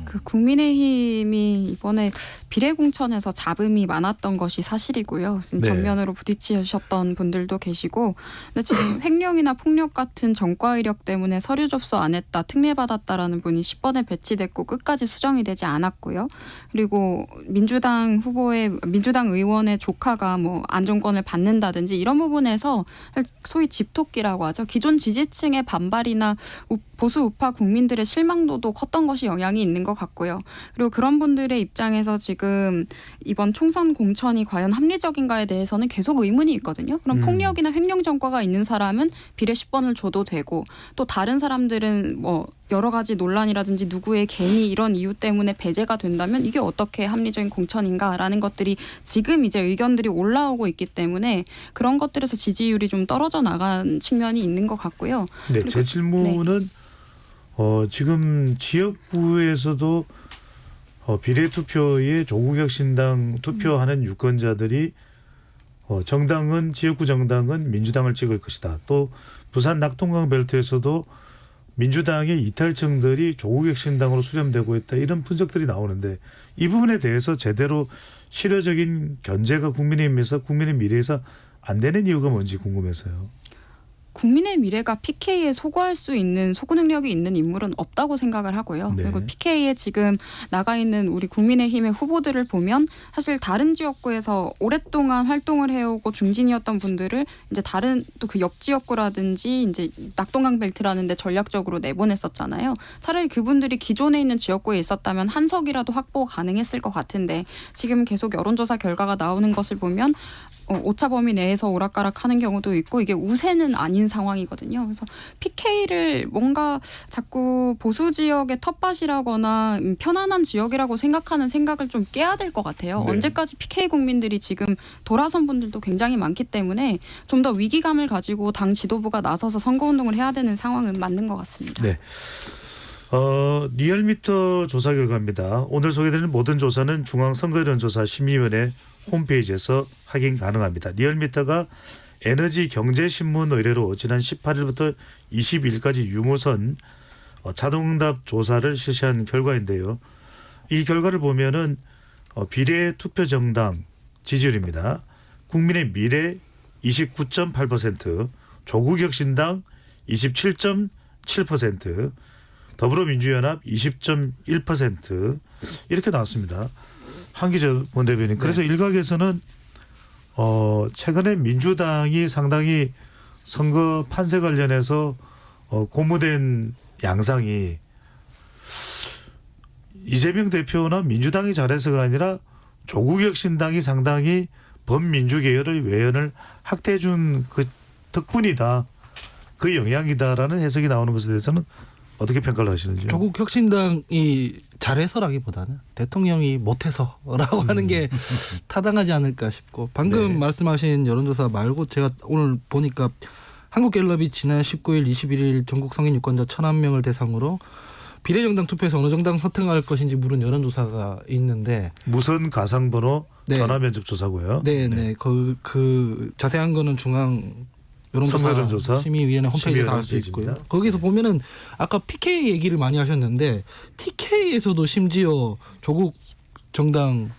그 국민의힘이 이번에 비례공천에서 잡음이 많았던 것이 사실이고요. 네. 전면으로 부딪히셨던 분들도 계시고, 근데 지금 횡령이나 폭력 같은 전과 이력 때문에 서류 접수 안 했다, 특례받았다라는 분이 10번에 배치됐고 끝까지 수정이 되지 않았고요. 그리고 민주당 의원의 조카가 뭐 안정권을 받는다든지 이런 부분에서 소위 집토끼라고 하죠. 기존 지지층의 반발이나 보수 우파 국민들의 실망도도 컸던 것이 영향이 있는 것 같고요. 그리고 그런 분들의 입장에서 지금 이번 총선 공천이 과연 합리적인가에 대해서는 계속 의문이 있거든요. 그럼 폭력이나 횡령 전과가 있는 사람은 비례 10번을 줘도 되고, 또 다른 사람들은 뭐 여러 가지 논란이라든지 누구의 괜히 이런 이유 때문에 배제가 된다면 이게 어떻게 합리적인 공천인가라는 것들이 지금 이제 의견들이 올라오고 있기 때문에 그런 것들에서 지지율이 좀 떨어져 나간 측면이 있는 것 같고요. 네, 제 질문은 지금 지역구에서도 비례투표에 조국혁신당 투표하는 유권자들이 지역구 정당은 민주당을 찍을 것이다. 또 부산 낙동강 벨트에서도 민주당의 이탈층들이 조국혁신당으로 수렴되고 있다. 이런 분석들이 나오는데 이 부분에 대해서 제대로 실효적인 견제가 국민의힘에서 국민의 미래에서 안 되는 이유가 뭔지 궁금해서요. 국민의 미래가 PK에 소구할 수 있는 소구 능력이 있는 인물은 없다고 생각을 하고요. 네. 그리고 PK에 지금 나가 있는 우리 국민의힘의 후보들을 보면 사실 다른 지역구에서 오랫동안 활동을 해오고 중진이었던 분들을 이제 다른 또 그 옆 지역구라든지 이제 낙동강 벨트라는 데 전략적으로 내보냈었잖아요. 차라리 그분들이 기존에 있는 지역구에 있었다면 한 석이라도 확보 가능했을 것 같은데 지금 계속 여론조사 결과가 나오는 것을 보면 오차 범위 내에서 오락가락하는 경우도 있고 이게 우세는 아닌 상황이거든요. 그래서 PK를 뭔가 자꾸 보수 지역의 텃밭이라거나 편안한 지역이라고 생각하는 생각을 좀 깨야 될 것 같아요. 네. 언제까지 PK 국민들이 지금 돌아선 분들도 굉장히 많기 때문에 좀 더 위기감을 가지고 당 지도부가 나서서 선거운동을 해야 되는 상황은 맞는 것 같습니다. 네. 리얼미터 조사 결과입니다. 오늘 소개드리는 모든 조사는 중앙선거여론조사 심의위원회 홈페이지에서 확인 가능합니다. 리얼미터가 에너지경제신문 의뢰로 지난 18일부터 22일까지 유무선 자동응답 조사를 실시한 결과인데요. 이 결과를 보면은 비례투표 정당 지지율입니다. 국민의 미래 29.8%, 조국혁신당 27.7%, 더불어민주연합 20.1% 이렇게 나왔습니다. 한기재 원대변인. 그래서 일각에서는 최근에 민주당이 상당히 선거 판세 관련해서 고무된 양상이 이재명 대표나 민주당이 잘해서가 아니라 조국혁신당이 상당히 범민주계열의 외연을 확대해 준 그 덕분이다. 그 영향이다라는 해석이 나오는 것에 대해서는 어떻게 평가를 하시는지요? 조국 혁신당이 잘해서라기보다는 대통령이 못해서라고 하는 게 타당하지 않을까 싶고 방금 네. 말씀하신 여론조사 말고 제가 오늘 보니까 한국갤럽이 지난 19일, 21일 전국 성인 유권자 1,000명을 대상으로 비례정당 투표에서 어느 정당 선택할 것인지 물은 여론조사가 있는데 무선 가상번호 네. 전화면접 조사고요. 네. 그 자세한 거는 중앙 선거여론조사 심의위원회 홈페이지에서 알 수 있고요. 홈페이지입니다. 거기서 보면은 아까 PK 얘기를 많이 하셨는데 TK에서도 심지어 조국 정당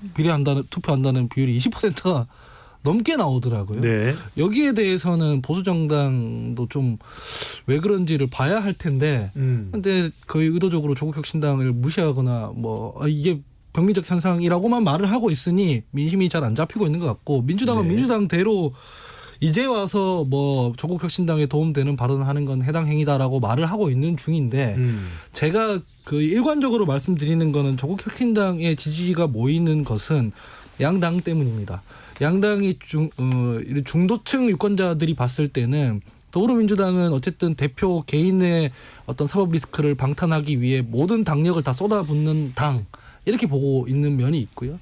투표한다는 비율이 20%가 넘게 나오더라고요. 네. 여기에 대해서는 보수 정당도 좀 왜 그런지를 봐야 할 텐데, 근데 거의 의도적으로 조국 혁신당을 무시하거나 이게 병리적 현상이라고만 말을 하고 있으니 민심이 잘 안 잡히고 있는 것 같고 민주당은 네. 민주당대로 이제 와서 조국 혁신당에 도움되는 발언하는 건 해당 행위다라고 말을 하고 있는 중인데 제가 그 일관적으로 말씀드리는 거는 조국 혁신당의 지지가 모이는 것은 양당 때문입니다. 양당이 중도층 유권자들이 봤을 때는 더불어민주당은 어쨌든 대표 개인의 어떤 사법 리스크를 방탄하기 위해 모든 당력을 다 쏟아붓는 당 이렇게 보고 있는 면이 있고요.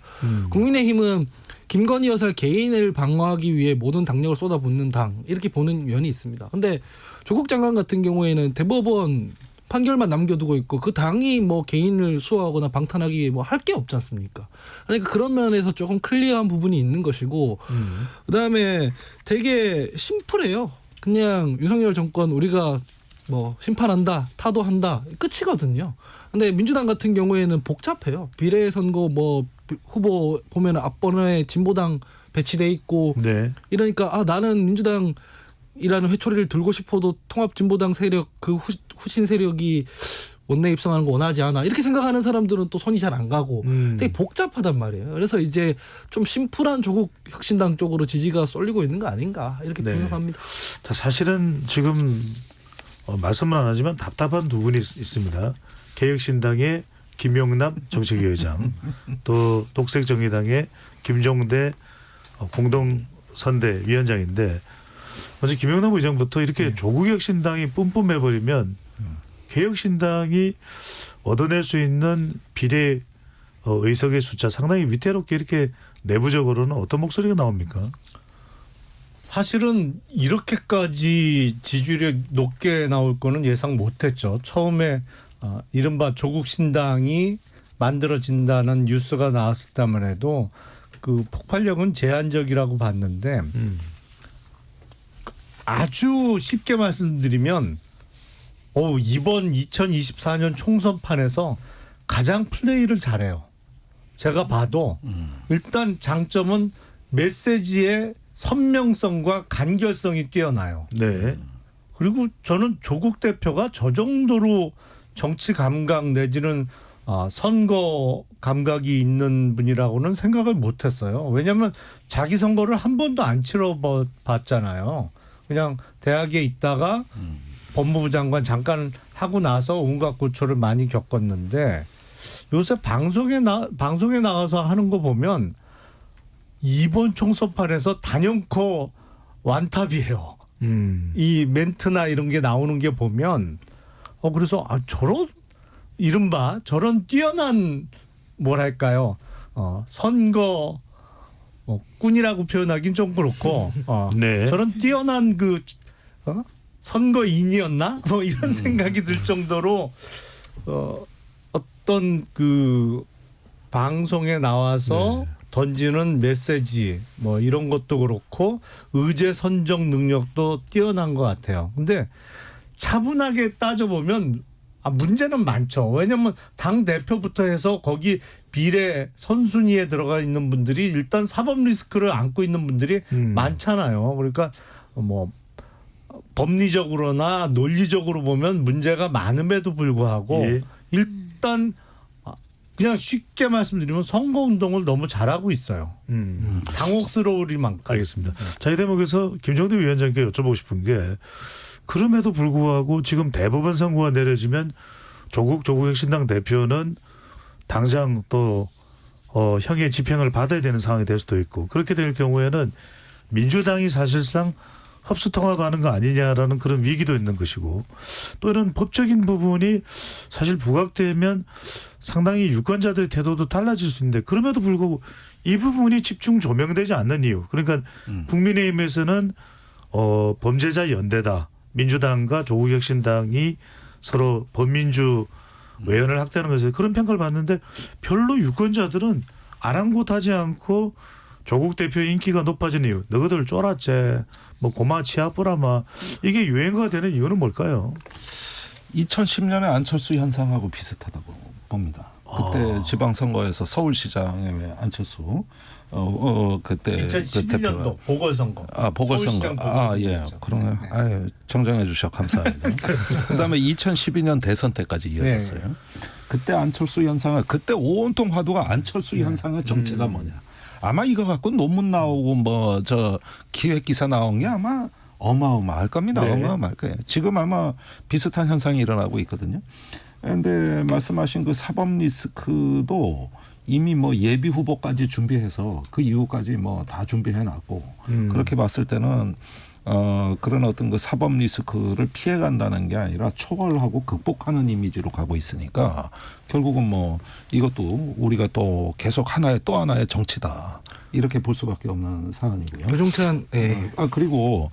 국민의힘은 김건희 여사 개인을 방어하기 위해 모든 당력을 쏟아붓는 당 이렇게 보는 면이 있습니다. 근데 조국 장관 같은 경우에는 대법원 판결만 남겨두고 있고 그 당이 뭐 개인을 수호하거나 방탄하기 위해 뭐 할 게 없지 않습니까? 그러니까 그런 면에서 조금 클리어한 부분이 있는 것이고 그다음에 되게 심플해요. 그냥 윤석열 정권 우리가 뭐 심판한다, 타도한다 끝이거든요. 근데 민주당 같은 경우에는 복잡해요. 비례선거 뭐 후보 보면 앞번호에 진보당 배치돼 있고 네. 이러니까 나는 민주당이라는 회초리를 들고 싶어도 통합진보당 세력 그 후신 세력이 원내 입성하는 거 원하지 않아 이렇게 생각하는 사람들은 또 손이 잘 안 가고 되게 복잡하단 말이에요. 그래서 이제 좀 심플한 조국 혁신당 쪽으로 지지가 쏠리고 있는 거 아닌가 이렇게 네. 분석합니다. 자, 사실은 지금 말씀은 안 하지만 답답한 두 분이 있습니다. 개혁신당의 김용남 정책위의장, 또 독색정의당의 김종대 공동선대위원장인데 먼저 김용남 의장부터 이렇게 조국혁신당이 뿜뿜해버리면 개혁신당이 얻어낼 수 있는 비례 의석의 숫자 상당히 위태롭게 이렇게 내부적으로는 어떤 목소리가 나옵니까? 사실은 이렇게까지 지지율이 높게 나올 거는 예상 못했죠. 처음에 이른바 조국 신당이 만들어진다는 뉴스가 나왔을 때만 해도 그 폭발력은 제한적이라고 봤는데 아주 쉽게 말씀드리면 이번 2024년 총선판에서 가장 플레이를 잘해요. 제가 봐도 일단 장점은 메시지의 선명성과 간결성이 뛰어나요. 네. 그리고 저는 조국 대표가 저 정도로 정치 감각 내지는 선거 감각이 있는 분이라고는 생각을 못했어요. 왜냐하면 자기 선거를 한 번도 안 치러봤잖아요. 그냥 대학에 있다가 법무부 장관 잠깐 하고 나서 온갖 고초를 많이 겪었는데 요새 방송에 나가서 하는 거 보면 이번 총선판에서 단연코 완탑이에요. 이 멘트나 이런 게 나오는 게 보면 그래서 저런 이른바 저런 뛰어난 뭐랄까요 선거 꾼이라고 표현하긴 좀 그렇고 네. 저런 뛰어난 그 선거인이었나 뭐 이런 생각이 들 정도로 어떤 그 방송에 나와서 던지는 메시지 뭐 이런 것도 그렇고 의제 선정 능력도 뛰어난 것 같아요. 근데 차분하게 따져보면 문제는 많죠. 왜냐하면 당 대표부터 해서 거기 비례 선순위에 들어가 있는 분들이 일단 사법 리스크를 안고 있는 분들이 많잖아요. 그러니까 뭐 법리적으로나 논리적으로 보면 문제가 많음에도 불구하고 일단 그냥 쉽게 말씀드리면 선거운동을 너무 잘하고 있어요. 당혹스러울 만큼. 알겠습니다. 자, 이 대목에서 김종대 위원장께 여쭤보고 싶은 게 그럼에도 불구하고 지금 대법원 선고가 내려지면 조국 혁신당 대표는 당장 또 형의 집행을 받아야 되는 상황이 될 수도 있고 그렇게 될 경우에는 민주당이 사실상 흡수통합하는 거 아니냐라는 그런 위기도 있는 것이고 또 이런 법적인 부분이 사실 부각되면 상당히 유권자들의 태도도 달라질 수 있는데 그럼에도 불구하고 이 부분이 집중 조명되지 않는 이유 그러니까 국민의힘에서는 범죄자 연대다. 민주당과 조국혁신당이 서로 범민주 외연을 확대하는 것에 그런 평가를 받는데 별로 유권자들은 아랑곳하지 않고 조국 대표 인기가 높아진 이유 너희들 쫄았지 뭐 고마 치아뿌라마 이게 유행어가 되는 이유는 뭘까요? 2010년에 안철수 현상하고 비슷하다고 봅니다. 그때 지방선거에서 서울시장에 왜 안철수 그때 2011년도 보궐선거. 보궐선거. 예. 그러면 정정해 주셔 감사합니다. 그다음에 2012년 대선 때까지 이어졌어요. 네. 그때 안철수 현상을 그때 온통 화두가 안철수 현상의 정체가 뭐냐. 아마 이거 갖고 논문 나오고 뭐 저 기획 기사 나온 게 아마 어마어마할 겁니다. 네. 어마어마할 거예요. 지금 아마 비슷한 현상이 일어나고 있거든요. 그런데 말씀하신 그 사법 리스크도 이미 뭐 예비 후보까지 준비해서 그 이후까지 뭐 다 준비해 놨고 그렇게 봤을 때는 그런 어떤 그 사법 리스크를 피해간다는 게 아니라 초월하고 극복하는 이미지로 가고 있으니까 결국은 뭐 이것도 우리가 또 계속 또 하나의 정치다. 이렇게 볼 수밖에 없는 사안이고요. 배종찬, 예. 그리고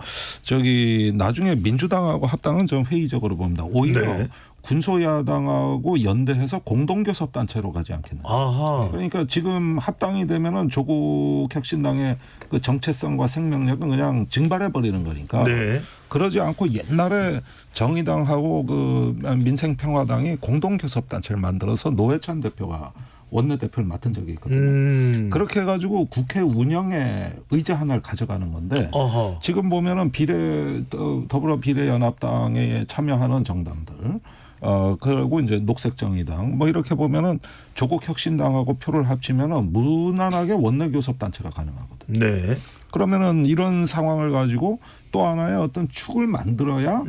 나중에 민주당하고 합당은 좀 회의적으로 봅니다. 오히려 네. 군소야당하고 연대해서 공동교섭단체로 가지 않겠나. 아하. 그러니까 지금 합당이 되면은 조국 혁신당의 그 정체성과 생명력은 그냥 증발해버리는 거니까. 네. 그러지 않고 옛날에 정의당하고 그 민생평화당이 공동교섭단체를 만들어서 노회찬 대표가 원내대표를 맡은 적이 있거든요. 그렇게 해가지고 국회 운영에 의제 하나를 가져가는 건데 어허. 지금 보면은 더불어 비례연합당에 참여하는 정당들 그리고 이제 녹색정의당 뭐 이렇게 보면은 조국혁신당하고 표를 합치면은 무난하게 원내교섭단체가 가능하거든요. 네. 그러면은 이런 상황을 가지고 또 하나의 어떤 축을 만들어야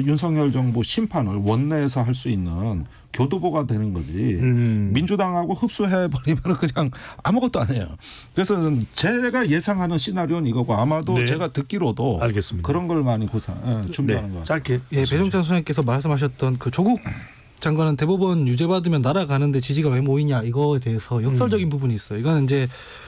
윤석열 정부 심판을 원내에서 할 수 있는 교두보가 되는 거지. 민주당하고 흡수해버리면 그냥 아무것도 안 해요. 그래서 제가 예상하는 시나리오는 이거고 아마도 네. 제가 듣기로도 알겠습니다. 그런 걸 많이 준비하는 네. 것 같아요. 짧게. 예, 배종찬 소장님께서 말씀하셨던 그 조국 장관은 대법원 유죄받으면 날아가는데 지지가 왜 모이냐 이거에 대해서 역설적인 부분이 있어요. 이거는 이제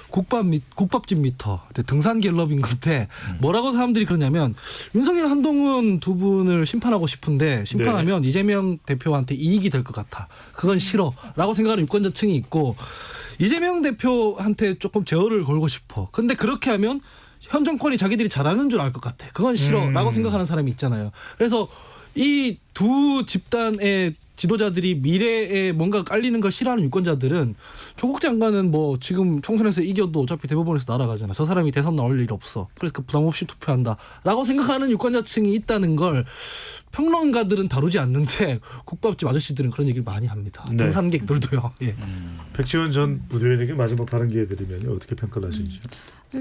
국밥집 미터 등산 갤럽인 건데 뭐라고 사람들이 그러냐면 윤석열 한동훈 두 분을 심판하고 싶은데 심판하면 이재명 대표한테 이익이 될 것 같아. 그건 싫어라고 생각하는 유권자층이 있고 이재명 대표한테 조금 제어를 걸고 싶어. 근데 그렇게 하면 현 정권이 자기들이 잘하는 줄 알 것 같아. 그건 싫어라고 생각하는 사람이 있잖아요. 그래서 이 두 집단의 지도자들이 미래에 뭔가 깔리는 걸 싫어하는 유권자들은 조국 장관은 뭐 지금 총선에서 이겨도 어차피 대법원에서 날아가잖아. 저 사람이 대선 나올 일 없어. 그래서 부담 없이 투표한다라고 생각하는 유권자층이 있다는 걸 평론가들은 다루지 않는데 국밥집 아저씨들은 그런 얘기를 많이 합니다. 네. 등산객들도요. 예. 백지원 전 부대변인에게 마지막 발언 기회 드리면 어떻게 평가를 하시는지.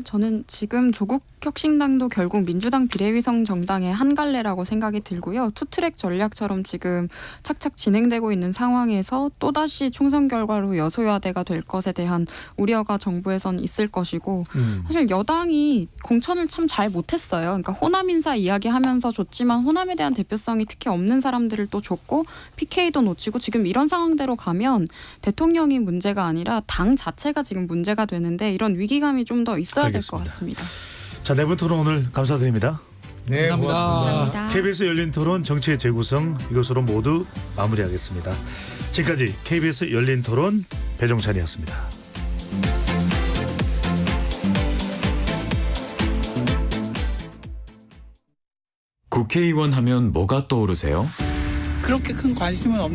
저는 지금 조국 혁신당도 결국 민주당 비례위성 정당의 한 갈래라고 생각이 들고요. 투트랙 전략처럼 지금 착착 진행되고 있는 상황에서 또다시 총선 결과로 여소야대가 될 것에 대한 우려가 정부에선 있을 것이고 사실 여당이 공천을 참 잘 못했어요. 그러니까 호남 인사 이야기하면서 줬지만 호남에 대한 대표성이 특히 없는 사람들을 또 줬고 PK도 놓치고 지금 이런 상황대로 가면 대통령이 문제가 아니라 당 자체가 지금 문제가 되는데 이런 위기감이 좀 더 있어야 될 것 같습니다. 자, 내부 토론 오늘 감사드립니다. 네, 감사합니다. 감사합니다. KBS 열린 토론 정치의 재구성 이것으로 모두 마무리하겠습니다. 지금까지 KBS 열린 토론 배종찬이었습니다. 국회의원 하면 뭐가 떠오르세요? 그렇게 큰 관심은 없는